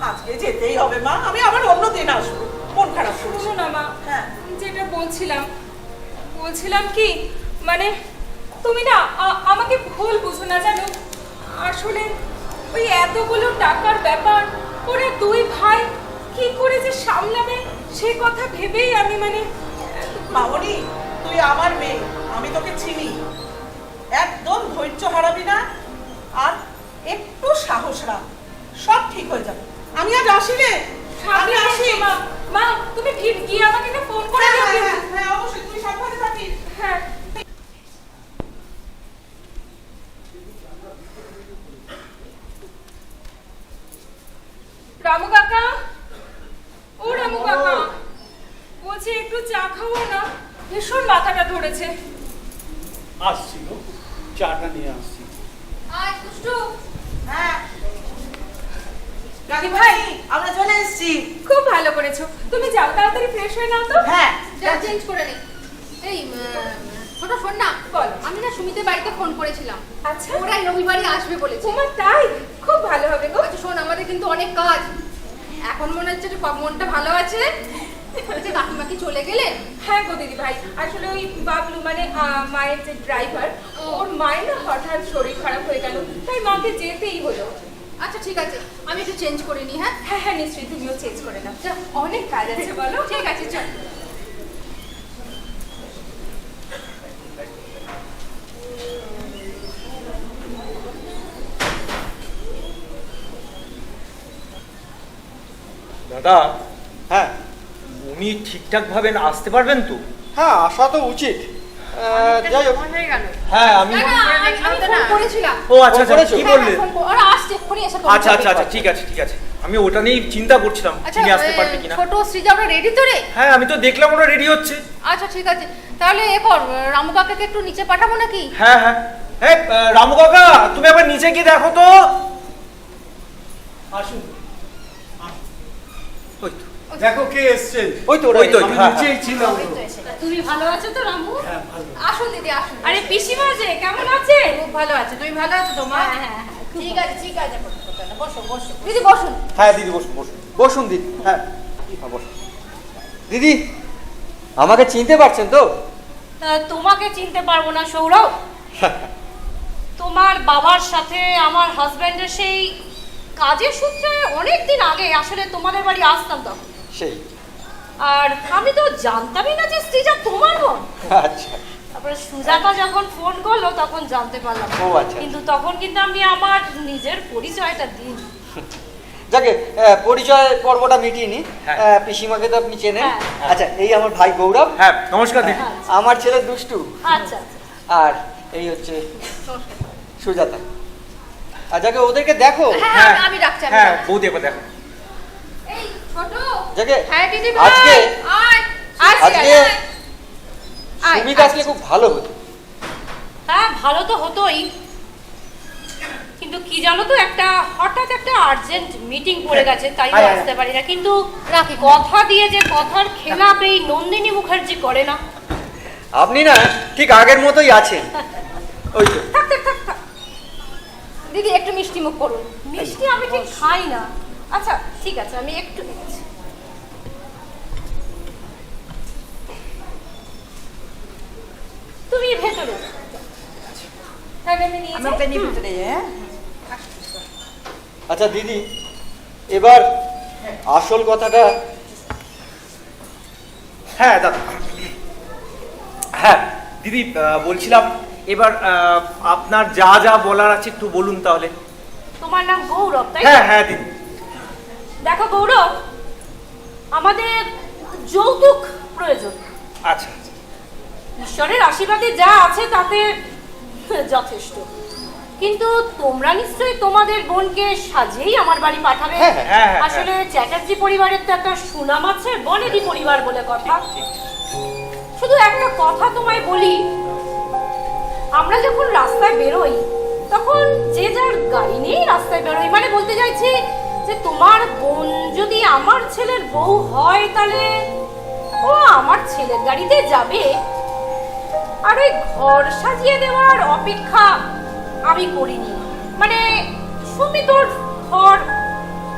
আজকে যেতেই হবে মা, আমি আবার অন্য দিন আসবো। মন খারাপ করছো শোনো না মা, হ্যাঁ যেটা বলছিলাম কি, মানে তুমি না আমাকে ভুল বুঝো না, জানো? আসলে ওই এতগুলো টাকার ব্যাপার, ওরা দুই ভাই কি করে যে সামলাবে সে কথা ভেবেই আমি মানে। মামনি, তুই আমার মেয়ে, আমি তোকে চিনি। একদম ধৈর্য হারাবি না, আর একটু সাহস রাখ, সব ঠিক হয়ে যাবে। আমি আজ আসি রে। আমি আসি মা। মা তুমি গিয়ে আমাকে একটা ফোন করে হ্যাঁ দিও। হ্যাঁ হ্যাঁ, অবশ্যই, তুই সাবধানে থাকিস। হ্যাঁ। রামু কাকা, ও রামু কাকা, বলছি একটু চা খাওয়া না, ভীষণ মাথাটা ধরেছে। আসছি গো, চাটা নিয়ে আসছি। আয় দুষ্টু। হ্যাঁ রানী ভাই, আমরা চলে এসেছি। খুব ভালো করেছো, তুমি যাও তাড়াতাড়ি ফ্রেশ হয়ে নাও তো। হ্যাঁ যা চেঞ্জ করে নে। এই ছোট শোন না, বল। আমি না সুমিতের বাড়িতে ফোন করেছিলাম। আচ্ছা, ওরা এই রবিবারই আসবে বলেছে। তোমার তাই? খুব ভালো হবে গো। আচ্ছা শোন, আমাদের কিন্তু অনেক কাজ। এখন মনে হচ্ছে যে মনটা ভালো আছে, যে কাকিমাকি চলে গেলে। হ্যাঁ গো দিদি ভাই, আসলে ওই বাবলু মানে মায়ের যে ড্রাইভার, ওর মায়ের না হঠাৎ শরীর খারাপ হয়ে গেল, তাই মাকে যেতেই হলো। আচ্ছা ঠিক আছে, আমি একটু চেঞ্জ করে নিই। হ্যাঁ হ্যাঁ হ্যাঁ নিশ্চয়ই, তুমিও চেঞ্জ করে নাও, যা, অনেক কাজ আছে বলো। ঠিক আছে চল। দাদা, হ্যাঁ উনি ঠিকঠাক ভাবে আসতে পারবেন তো? হ্যাঁ, আসা তো উচিত। যাই হোক, হয়ে গেল। হ্যাঁ আমি না, না, আমি ফোন করেছিলাম। ও আচ্ছা আচ্ছা, কি বললেন? ওরা আসছে, এক্ষুনি এসে পৌঁছাবে। আচ্ছা আচ্ছা আচ্ছা, ঠিক আছে ঠিক আছে, আমি ওটা নিয়েই চিন্তা করছিলাম, আচ্ছা, তিনি আসতে পারবে কিনা। ছোট সৃজা, ওরা রেডি তো রে? হ্যাঁ আমি তো দেখলাম ওরা রেডি হচ্ছে। আচ্ছা ঠিক আছে, তাহলে এ কর, রামু কাকাকে একটু নিচে পাঠাবো নাকি? হ্যাঁ হ্যাঁ হ্যাঁ, রামু কাকা তুমি আবার নিচে গিয়ে দেখো তো। আসুন। ওই তো, দেখো কে এসছেন। ওই তো ওই তো, আমি হ্যাঁ, নিচেই ছিলাম তো। তুমি ভালো আছো তো রামু? হ্যাঁ ভালো। আসুন দিদি আসুন। আরে পিসিমা যে কেমন আছে? খুব ভালো আছে, তুমি ভালো আছো তো মা? হ্যাঁ হ্যাঁ হ্যাঁ, ঠিক আছে ঠিক আছে, বসো বসো। দিদি বসুন। হ্যাঁ দিদি, বসুন বসুন বসুন দিদি। হ্যাঁ হ্যাঁ, বসুন। দিদি, আমাকে চিনতে পারছেন তো? তোমাকে চিনতে পারবো না সৌরভ। তোমার বাবার সাথে আমার হাজবেন্ডের সেই কাজের সূত্রে অনেক দিন আগে আসলে তোমাদের বাড়ি আসতাম তখন। সেই। আর আমি তো জানতামই না যে শ্রীজা তোমার বোন। আচ্ছা। তারপরে সুজাতা যখন ফোন করলো তখন জানতে পারলাম। ও আচ্ছা। কিন্তু তখন কিন্তু আমি আমার নিজের পরিচয়টা দিই। যাকে পরিচয় পর্বটা মিটিয়ে নি। হ্যাঁ। পিসিমাকে তো আপনি চেনেন। হ্যাঁ। আচ্ছা, এই আমার ভাই গৌরব। হ্যাঁ নমস্কার দিদি। আমার ছেলে দুষ্টু। আচ্ছা আচ্ছা। আর এই হচ্ছে সুজাতা। আর যাকে ওদেরকে দেখো। হ্যাঁ হ্যাঁ আমি রাখছি, আমি হ্যাঁ, রাখছি। বৌদি এবার দেখো। এই ছোট। যাকে হ্যাঁ দিদি ভাই। আজকে আয়। আজকে আয়, সুমিত আসলে খুব ভালো হতো। হ্যাঁ ভালো তো হতোই, কিন্তু কি জানো তো, হঠাৎ একটা আর্জেন্ট মিটিং পড়ে গেছে, তাই হ্যাঁ, হ্যাঁ, আসতে পারি না। কিন্তু রাখি, কথা দিয়ে যে কথার খেলাপ এই নন্দিনী মুখার্জি করে না। আপনি না ঠিক আগের মতোই আছেন। ওই তো থাক থাক থাক থাক। দিদি একটু মিষ্টি মুখ করুন। মিষ্টি আমি ঠিক খাই না। আচ্ছা ঠিক আছে, আমি একটু দিচ্ছি। তুমি ভেতরে যাও। তাহলে আমি নিয়ে যাই। আচ্ছা দিদি, এবার আসল কথাটা। হ্যাঁ দাদা, হ্যাঁ দিদি, বলছিলাম এবার আপনার যা যা বলার আছে একটু বলুন তাহলে। তোমার নাম গৌরব, তাই তো? হ্যাঁ হ্যাঁ দিদি। দেখো গৌরব, আমাদের যৌতুক প্রয়োজন। আচ্ছা আচ্ছা। ঈশ্বরের আশীর্বাদে যা আছে তাতে যথেষ্ট। কিন্তু তোমরা নিশ্চয়ই তোমাদের বোনকে সাজিয়েই আমার বাড়ি পাঠাবে। হ্যাঁ, হ্যাঁ, হ্যাঁ। আসলে চ্যাটার্জি পরিবারের তো একটা সুনাম আছে, বনেদি পরিবার বলে কথা। শুধু একটা কথা তোমায় বলি, আমরা যখন রাস্তায় বেরোই তখন যে যার গাড়ি নিয়েই রাস্তায় বেরোই। মানে বলতে চাইছি যে তোমার বোন যদি আমার ছেলের বউ হয়, তাহলে ও আমার ছেলের গাড়িতে যাবে। আর ওই ঘর সাজিয়ে দেওয়ার অপেক্ষা আমি করিনি। মানে সুমিতর ঘর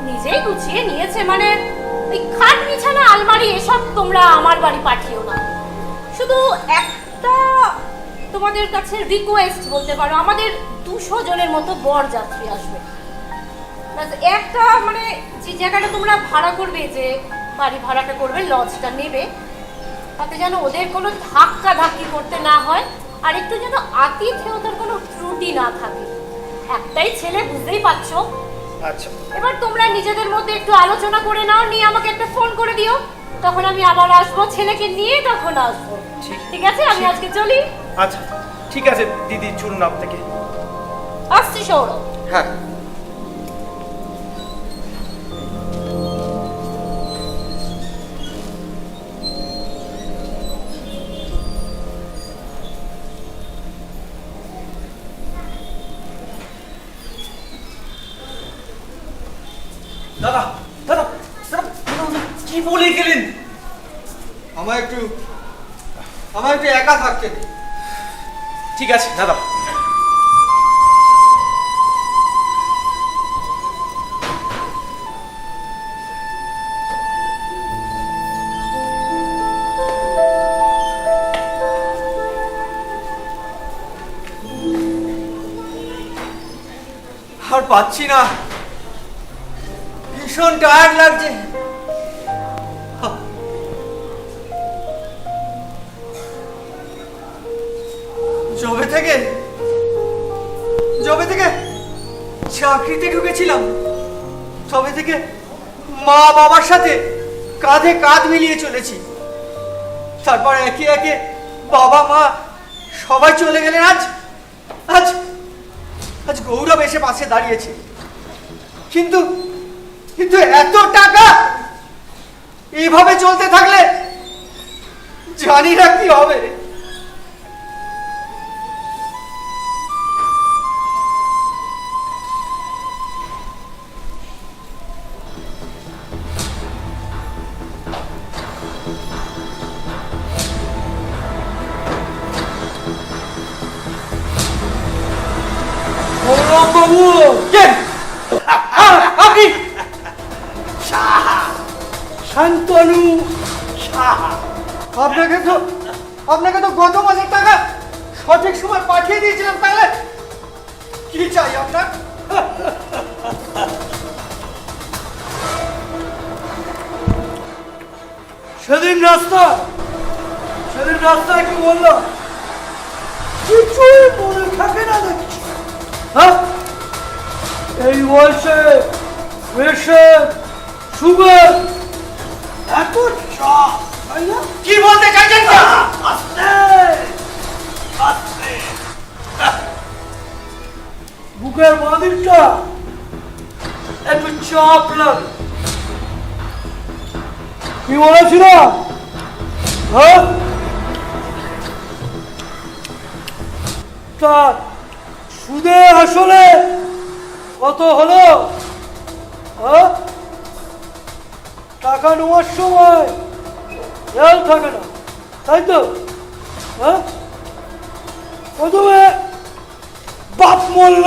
নিজেই গুছিয়ে নিয়েছে। মানে ওই খাট বিছানা আলমারি এসব তোমরা আমার বাড়ি পাঠিও না। শুধু একটা তোমাদের কাছে রিকোয়েস্ট বলতে পারো, আমাদের 200 জনের মতো বরযাত্রী আসবে। একটা মানে যে জায়গাটা তোমরা ভাড়া করবে, যে বাড়ি ভাড়াটা করবে, লজটা নেবে, তাতে যেন ওদের কোনো ধাক্কা ধাক্কি করতে না হয়, আর একটু যেন আতিথেয়তার কোনো ত্রুটি না থাকে। একটাই ছেলে, বুঝতেই পারছো। আচ্ছা, এবার তোমরা নিজেদের মধ্যে একটু আলোচনা করে নাও, নিয়ে আমাকে একটা ফোন করে দিও, তখন আমি আবার আসবো, ছেলেকে নিয়ে তখন আসবো। ঠিক আছে, আমি আজকে চলি। আচ্ছা ঠিক আছে দিদি, চলুন আপনাকে। আসছি সৌরভ। হ্যাঁ। দাদা দাদা দাদা, কি বলে গেলেন? আমার একটু একা থাকতে দিন। ঠিক আছে দাদা। আর পাচ্ছি না, ভীষণ টায়ার্ড লাগছে। যবে থেকে চাকরিতে ঢুকেছিলাম, তবে থেকে মা বাবার সাথে কাঁধে কাঁধ মিলিয়ে চলেছি। তারপর একে একে বাবা মা সবাই চলে গেলেন। আজ আজ আজ গৌরব এসে পাশে দাঁড়িয়েছে। কিন্তু কিন্তু এত টাকা এইভাবে চলতে থাকলে জানি না কি হবে। বাবু, আপনি শান্তনু সাহা। আপনাকে তো গত মাসের টাকা সঠিক সময় পাঠিয়ে দিয়েছিলাম। তাহলে কি চাই আপনার? সেদিন রাস্তায় কি বললাম? কিছুই মনে থাকে না দেখছি। হ্যাঁ, এই বয়সে প্রেশার, সুগার, এত চাপ, তাই না? কি বলতে চাইছেন? আস্তে আস্তে বুকের বাঁদিকটা একটু চাপ লাগে। কি বলেছিলাম? হ্যাঁ, তা সুদে আসলে কত হলো? হ্যাঁ? টাকা নেওয়ার সময় খেয়াল থাকে না, তাই তো? হ্যাঁ, প্রথমে বাপ মরল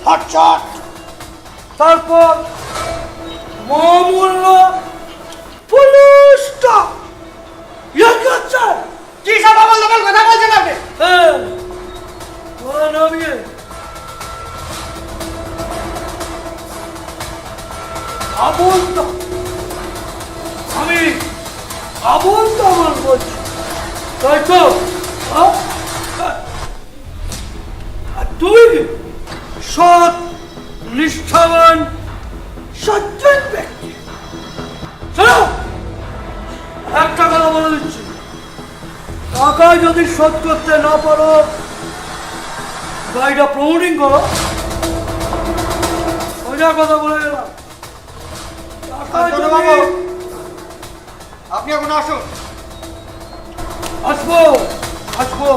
হঠাৎ, তারপর মা মরল, পুলিশটা কি সব আবার লোকাল কথা বলছেন আপনি? হ্যাঁ, তোরা নামিয়ে আমি আবল তাবল বলছি, তাই তো? হ্যাঁ? আর তুই সৎ নিষ্ঠাবান সজ্জন ব্যক্তি। শোনো, একটা কথা বলে দিচ্ছি, টাকা যদি শোধ করতে না পারো, গাড়িটা প্রমোটিং করো, সোজা কথা বলে গেলাম। বাবু, আপনি এখন আসুন। আসবো আসবো,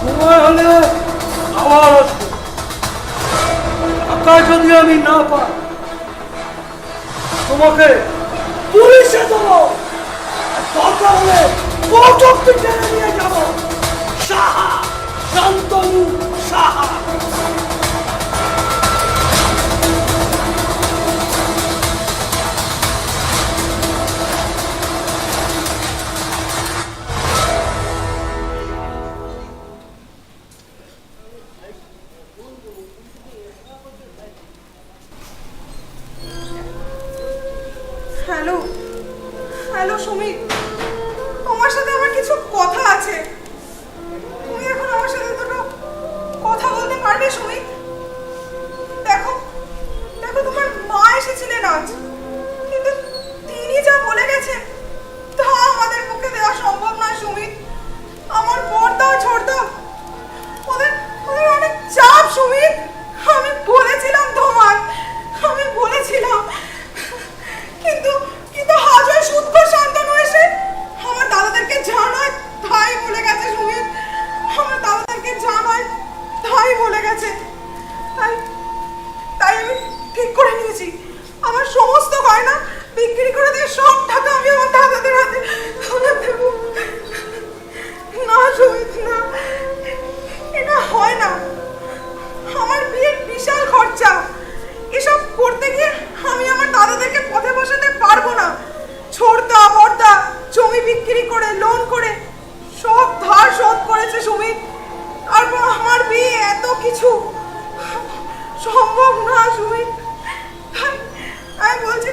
সময় হলে আবার আসবো। টাকা যদি আমি না পাই, তোমাকে পুলিশে দেবো, দরকার হলে কোর্ট অব্দি টেনে নিয়ে যাবো। সাহা, শান্তনু সাহা। হ্যালো হ্যালো সুমিত, তোমার সাথে আমার কিছু কথা আছে। তুমি এখন আমার সাথে দুটো কথা বলতে পারবে সুমিত? দেখো দেখো, তোমার মা এসেছিলেন আজ, কিন্তু তিনি যা বলে গেছেন তা আমাদের পক্ষে দেওয়া সম্ভব নয় সুমিত। আমার পর্দা ছোড়দা, ওদের ওদের অনেক চাপ সুমিত। আমি বলেছিলাম তোমায়, আমি বলেছিলাম, কিন্তু কিন্তু হাজার সুৎখর শান্তনু এসে আমার দাদাদেরকে জানায় তাই বলে গেছে সুমিত। আমার দাদাদেরকে জানায় তাই বলে গেছে। তাই তাই আমি ঠিক করে নিয়েছি, আমার সমস্ত গয়না বিক্রি করে দিয়ে সব টাকা আমি আমার দাদাদের হাতে তুলে দেব। না সুমিত, না, এটা হয় না। আমার বিয়ের বিশাল খরচা, এসব করতে গিয়ে আমি আমার দাদাদেরকে পথে বসাতে পারবো না। ছোড়দা বড়দা জমি বিক্রি করে, লোন করে সব ধার শোধ করেছে সুমিত। তারপর আমার বিয়ে, এত কিছু সম্ভব না সুমিত। আমি বলছি,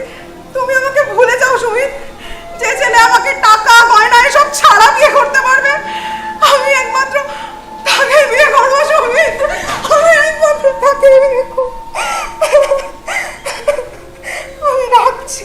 তুমি আমাকে ভুলে যাও সুমিত। যে ছেলে আমাকে টাকা গয়না এসব ছাড়া বিয়ে করতে পারবে, আমি একমাত্র তাকে বিয়ে করবো সুমিত। আমি একমাত্র তাকে বিয়ে করবো। আমি রাখছি।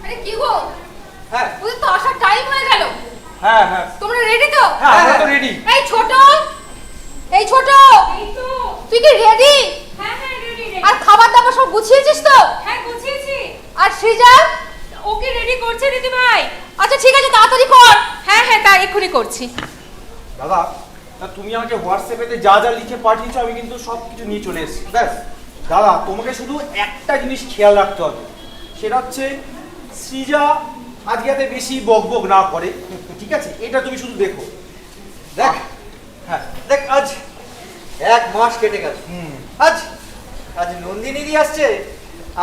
আরে কি গো, হ্যাঁ ওদের তো আসার টাইম হয়ে গেল। হ্যাঁ হ্যাঁ তোমরা রেডি তো? হ্যাঁ, আমরা তো রেডি। এই ছোট, এই ছোট, এই তো। তুই কি রেডি? হ্যাঁ হ্যাঁ, রেডি রেডি। আর খাবার দাবার সব গুছিয়েছিস তো? হ্যাঁ গুছিয়েছি। আর সৃজা? ওকে রেডি করছে দিদি ভাই। আচ্ছা ঠিক আছে, তাড়াতাড়ি কর। হ্যাঁ হ্যাঁ, তাই এক্ষুনি করছি। দাদা, তুমি আমাকে হোয়াটসঅ্যাপেতে যা যা লিখে পাঠিয়েছো আমি কিন্তু সব কিছু নিয়ে চলে এসেছি। ব্যাস দাদা, তোমাকে শুধু একটা জিনিস খেয়াল রাখতে হবে, সেটা হচ্ছে সৃজা আজকে যাতে বেশি বকবক না করে, ঠিক আছে? এটা তুমি শুধু দেখো। দেখ, হ্যাঁ দেখ, আজ 1 মাস কেটে গেল। আজ আজ নন্দিনী আসছে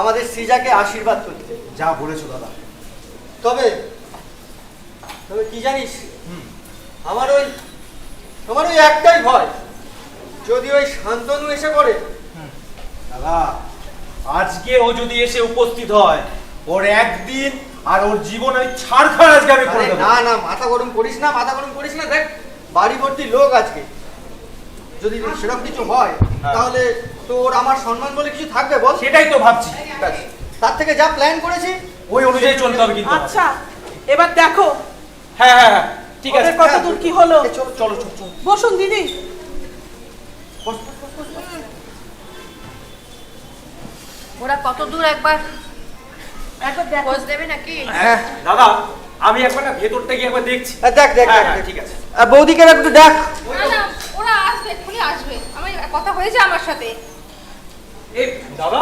আমাদের সৃজাকে আশীর্বাদ করতে। যা বলেছো দাদা। তবে তবে কি জানিস, আমার ওই একটাই ভয়, যদি ওই শান্তনু এসে পড়ে। দাদা, আজকে ও যদি এসে উপস্থিত হয়, ওর একদিন আর ওর জীবন আমি ছাড়খাড় আজকে আমি করে আরে দেবো। না না, মাথা গরম করিস না, মাথা গরম করিস না। দেখ, বাড়ি ভর্তি লোক আজকে, যদি সেরকম কিছু হয় তাহলে তোর আমার সম্মান বলে কিছু থাকবে বল? সেটাই তো ভাবছি। ব্যাস, তার থেকে যা প্ল্যান করেছি ওই অনুযায়ী চলতে হবে কিন্তু। আচ্ছা এবার দেখো হ্যাঁ হ্যাঁ হ্যাঁ ঠিক আছে। ওদের কত দূর কি হলো। চলো চলো চলো চলো। বসুন দিদি। ওরা কত দূর একবার একবার দেখো। খোঁজ দেবে নাকি? হ্যাঁ দাদা আমি একবার না ভেতরটা গিয়ে একবার দেখছি। দেখ দেখ হ্যাঁ, দেখ, হ্যাঁ, দেখ। ঠিক আছে। বৌদিকে একটু দেখ। না না, ওরা আসবে, এক্ষুনি আসবে। আমি কথা হয়েছে আমার সাথে। এই দাদা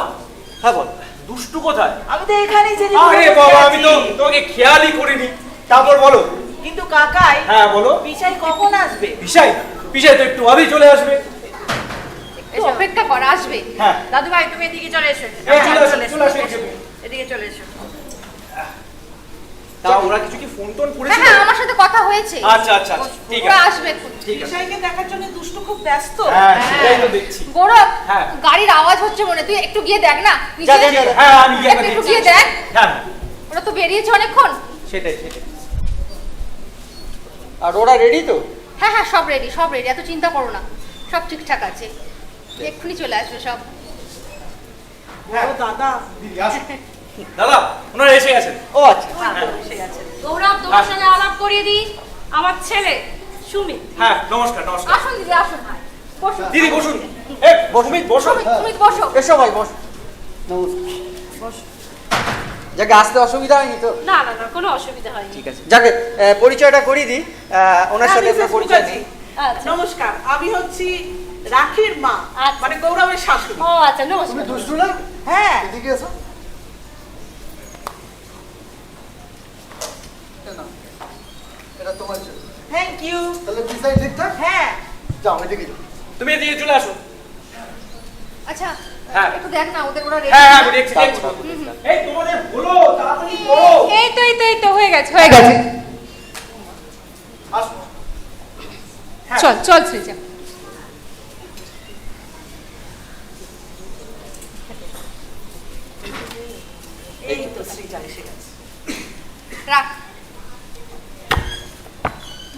হ্যাঁ বল। দুষ্টু কোথায়? আমি তো এখানেই যে আরে বাবা আমি তো তোমাকে খেয়ালই করিনি। তারপর বলো। কিন্তু কাকাই হ্যাঁ বলো। বিশাই কখন আসবে? পিসাই পিসাই তো একটু আবেই চলে আসবে। একটু অপেক্ষা কর, আসবে। হ্যাঁ দাদু ভাই তুমি এদিকে চলে এসো। এই চলে আসো, চলে এসো, চলে আসো, এসো। এদিকে চলে এসো। তা ওরা কিছু কি ফোন টোন হ্যাঁ করেছিল? হ্যাঁ, আমার সাথে কথা হয়েছে। আচ্ছা আচ্ছা আচ্ছা, ঠিক ওরা আছে আসবে এক্ষুনি। ঠিক আছে। বিশাইকে দেখার জন্য দুষ্টু খুব ব্যস্ত। হ্যাঁ সেটাই তো দেখছি। গৌরব, হ্যাঁ। গাড়ির আওয়াজ হচ্ছে মনে, তুই একটু গিয়ে দেখ না নিচে। যা, যা, যা, যা। হ্যাঁ আমি গিয়ে একবার একটু দেখছি। গিয়ে দেখ। হ্যাঁ ওরা তো বেরিয়েছে অনেকক্ষণ। সেটাই সেটাই। আর ওরা রেডি তো? হ্যাঁ হ্যাঁ, সব রেডি, সব রেডি, এত চিন্তা করো না, সব ঠিকঠাক আছে, এক্ষুনি চলে আসবে সব। ও দাদা দাদা ওনারা এসে গেছেন। ও আচ্ছা। এসে গেছে। গৌরব তোমার সঙ্গে আলাপ করিয়ে দিই, আমার ছেলে সুমিত। হ্যাঁ নমস্কার নমস্কার। আসুন দিদি, আসুন। বসুন দিদি বসুন। এ সুমিত বসো। তুমি বসো। এসো ভাই বস। যাকে আসতে অসুবিধা হয়নি তো? না না না, কোনো অসুবিধা হয়নি। ঠিক আছে, যাকে পরিচয়টা করিয়ে দিই। ওনার সাথে আমি আপনার মিসেস পরিচয় নেই। মুখার্জি। আচ্ছা। নমস্কার, আমি হচ্ছি রাখির মা, আচ্ছা। মানে গৌরবের শাশুড়ি। ও আচ্ছা, নমস্কার। দুষ্টু না? হ্যাঁ এদিকে এসো। এটা তোমার জন্য। Thank you. তাহলে পিসাই ঠিকঠাক? হ্যাঁ যাও এদিকে যাও। তুমি এদিকে চলে আসো। আচ্ছা, হ্যাঁ। একটু দেখ না ওদের, ওরা রেডি। হ্যাঁ হ্যাঁ আমি দেখছি দেখছি। এই তোমাদের হলো তাড়াতাড়ি করো। এই তো এই তো এই তো হয়ে গেছে হয়ে গেছে। আসো। হ্যাঁ। চল চল শ্রীজা। এই তো শ্রীজা এসে গেছে। রাখ।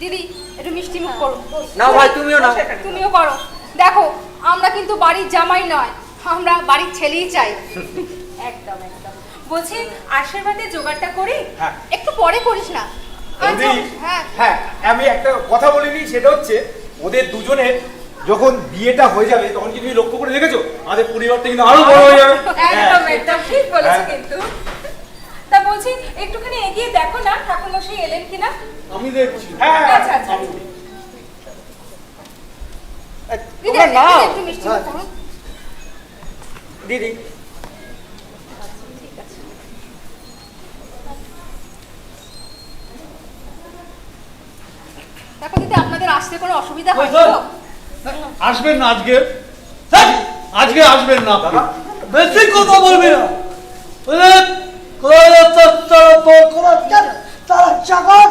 দিদি একটু মিষ্টি মুখ করো। নাও ভাই, তুমিও নাও। তুমিও করো। দেখো, আমরা কিন্তু বাড়ির জামাই নয়, আমরা বাড়ির ছেলেই চাই। একদম একদম। বলছি আশীর্বাদের জোগাড়টা করি? হ্যাঁ একটু পরে করিস না। আচ্ছা, বৌদি, হ্যাঁ হ্যাঁ আমি একটা কথা বলিনি, সেটা হচ্ছে ওদের দুজনের যখন বিয়েটা হয়ে যাবে তখন কি তুমি লক্ষ্য করে দেখেছো আমাদের পরিবারটা কিন্তু আরো বড় হয়ে যাবে। একদম হ্যাঁ। একদম ঠিক বলেছো হ্যাঁ। কিন্তু। তা বলছি একটুখানি এগিয়ে দেখো না ঠাকুরমশাই এলেন কিনা। আমি দেখছি। হ্যাঁ আচ্ছা আচ্ছা। দিদি তোমরা নাও। একটু মিষ্টি মুখ করো। দিদি দেখো দিদি, আপনাদের আসতে কোনো অসুবিধা ওই হয় ধর। তো? আসবেন না আজকে? আজকে আসবেন না। দাদা বেশি কথা বলবি না। বুঝলে? তারা চাকর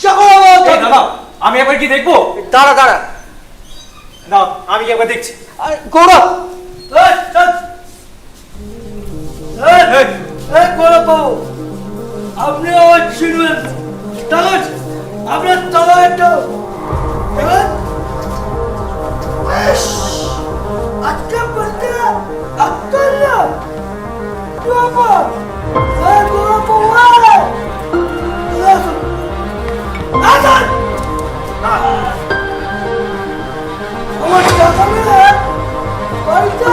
চাকর এই দাদা আমি একবার কি দেখবো? দাঁড়া দাঁড়া। না আমি কি একবার দেখছি। আরে গৌরব, গৌরব বাবু, আপনি আমার চিনবেন, ঠিক আছে? আপনার তলা একটা আজকে বলতে ডাক্তার না বাবা, গৌরব বাবু আমার টাকা মিলে বাড়িটা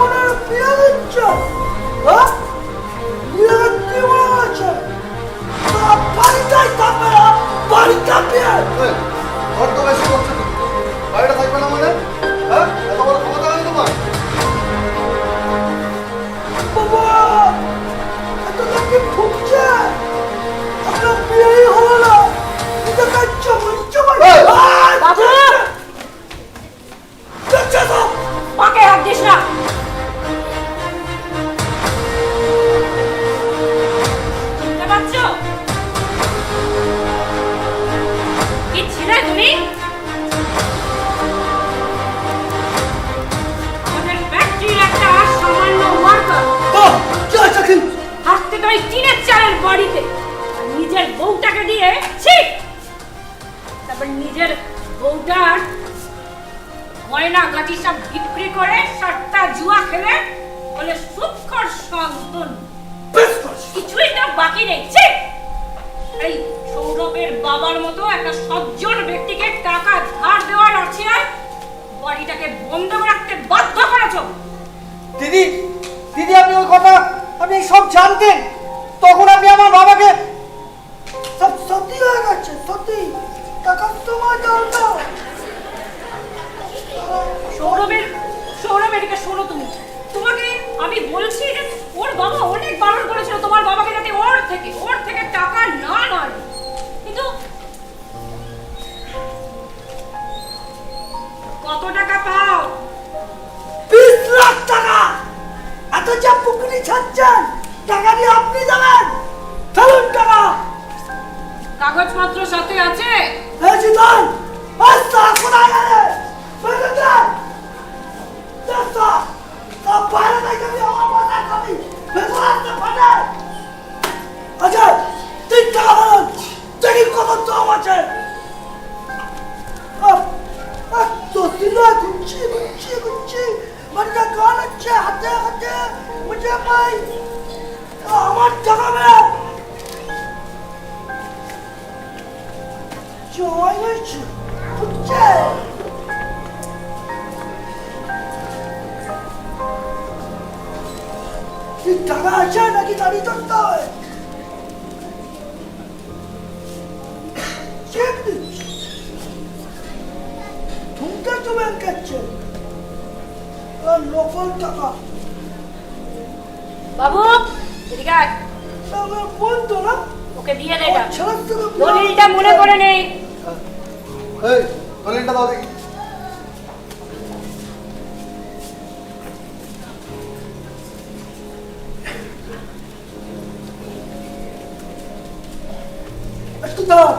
ওনার বিয়ে দিচ্ছে, হ্যাঁ? বিয়ে কি বলা আছে? বাড়িটাই থাকবে না, বাড়িটা বিয়ে। ঘর তো বেশি করছো তুমি। বাড়িটা থাকবে না মানে? হ্যাঁ? এত বড় ক্ষমতা নেই তোমার? বাবা, এত নাকি ফুটছে, আপনার বিয়েই হলো না, এটা কাচ্চা মঞ্চ বাবু পাকে হাত দিস না। চিনতে পারছো কি ছিলে তুমি? আমাদের ফ্যাক্টরির একটা সামান্য ওয়ার্কার থাকতে তো ওই টিনের চালের বাড়িতে আর নিজের বউটাকে দিয়ে ছি, তারপর নিজের বউটার গয়না গাটি সব বিক্রি করে সাতটা জুয়া খেলে বলে সুখর সন্তান কিছুই না বাকি নেই। ছি! এই সৌরভের বাবার মতো একটা সজ্জন ব্যক্তিকে টাকা ধার দেওয়ার আছে আর বাড়িটাকে বন্ধ রাখতে বাধ্য করেছো। দিদি দিদি আপনি ওই কথা আপনি সব জানতেন, তখন আপনি আমার বাবাকে সব সত্যি হয়ে গেছে, সত্যি টাকা তোমার দরকার। সৌরভের এদিকে শোনো, তোমাকে আমি বলছি যে ওর বাবা অনেক বারণ করেছিল তোমার বাবাকে যাতে ওর থেকে টাকা না নেয়, কিন্তু কত টাকা পাও? 20 লাখ টাকা। এত যা পুকুরি ছাড়ছেন, টাকা দিয়ে আপনি যাবেন, চলুন টাকা। কাগজপত্র সাথে আছে? এই জিতন, আস্তা কোথায় গেলে? বেরো যান। আস্তা, সব বাইরে থেকে আমি আমার মাথা খাবি, ভেতর আসতে পারে। আচ্ছা, 3 টাকা বলুন, দেখি কত দাম আছে। তো দিলা গুচ্ছি, মানে গান আছে হাতে হাতে, মুঝে ভাই আমার টাকা বের। জয় হয়েছে, বুঝছে? টাকা আছে নাকি দাঁড়িয়ে থাকতে হবে? চেক দিচ্ছি, ঠুমটা তো ব্যাংক আছে, আর নকল টাকা। বাবু এদিকে আয়। বলতো না ওকে দিয়ে দে এটা। ছাড়ার থেকে দলিলটা মনে করে নেই। এই দলিলটা দাও দেখি। একটু দাও।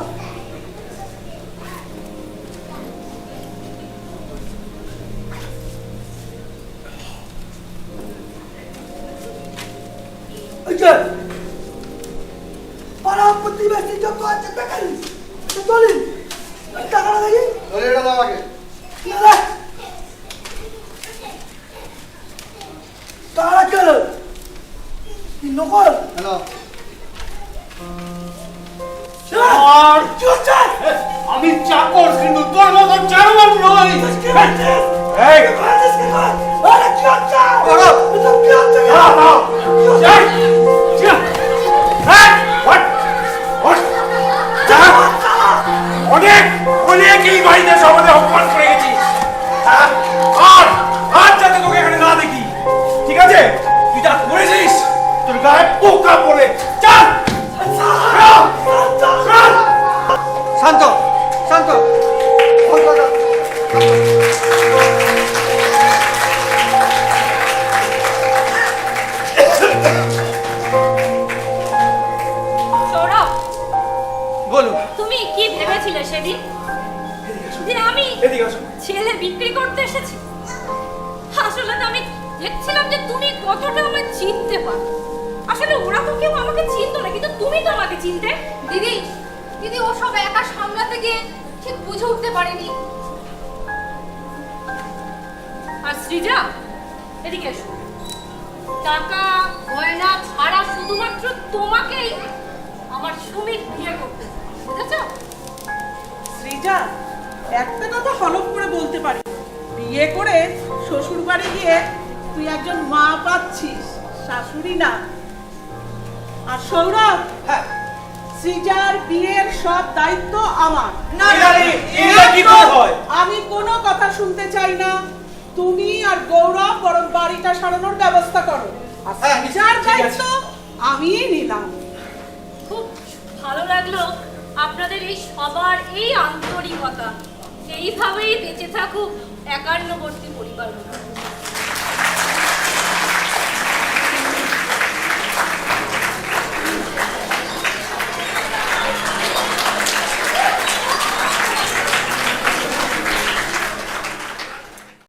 পাড়া প্রতিবেশী যত আছে দেখালি দলিল টাকাটা দেখি। দলিলটা দাও আগে। টাকাটা কেন নকল? হ্যালো আমি চাকর, কিন্তু তোর মতো জানোয়ার নই। অনেক এই বাড়িতে সবাই অপমান করে গেছিস, আর যাতে তোকে এখানে না দেখি, ঠিক আছে? তুই যা করেছিস তোর গায়ে পোকা পড়ে। চল শান্ত শান্ত। সৌরভ, বলুন। তুমি কি ভেবেছিলে সেদিন যে আমি এদিকে আসো। ছেলে বিক্রি করতে এসেছি? আসলে তো আমি দেখছিলাম যে তুমি কতটা আমায় চিনতে পারো। আসলে ওরা তো কেউ আমাকে চিনতো না, কিন্তু তুমি তো আমাকে চিনতে। দিদি ও সব একা সামলাতে গিয়ে ঠিক বুঝে উঠতে পারেনি। আর সৃজা এদিকে এসো। টাকা গয়না ছাড়া শুধুমাত্র তোমাকেই আমার সুমিত বিয়ে করতে চায়, বুঝেছো? শ্রীজা, একটা কথা হলফ করে বলতে পারি, বিয়ে করে শ্বশুর বাড়ি গিয়ে তুই একজন মা পাচ্ছিস, শাশুড়ি না। আর সৌরভ, হ্যাঁ, শ্রীজার বিয়ের সব দায়িত্ব আমার। না, এটা কি করে হয়? আমি কোনো কথা শুনতে চাই না। তুমি আর গৌরব বরং বাড়িটা সারানোর ব্যবস্থা করো। আর হ্যাঁ, শ্রীজার ঠিক আছে। দায়িত্ব আমিই নিলাম। খুব ভালো লাগলো আপনাদের এই সবার এই আন্তরিকতা। এইভাবেই বেঁচে থাকুক 51বর্তী পরিবার।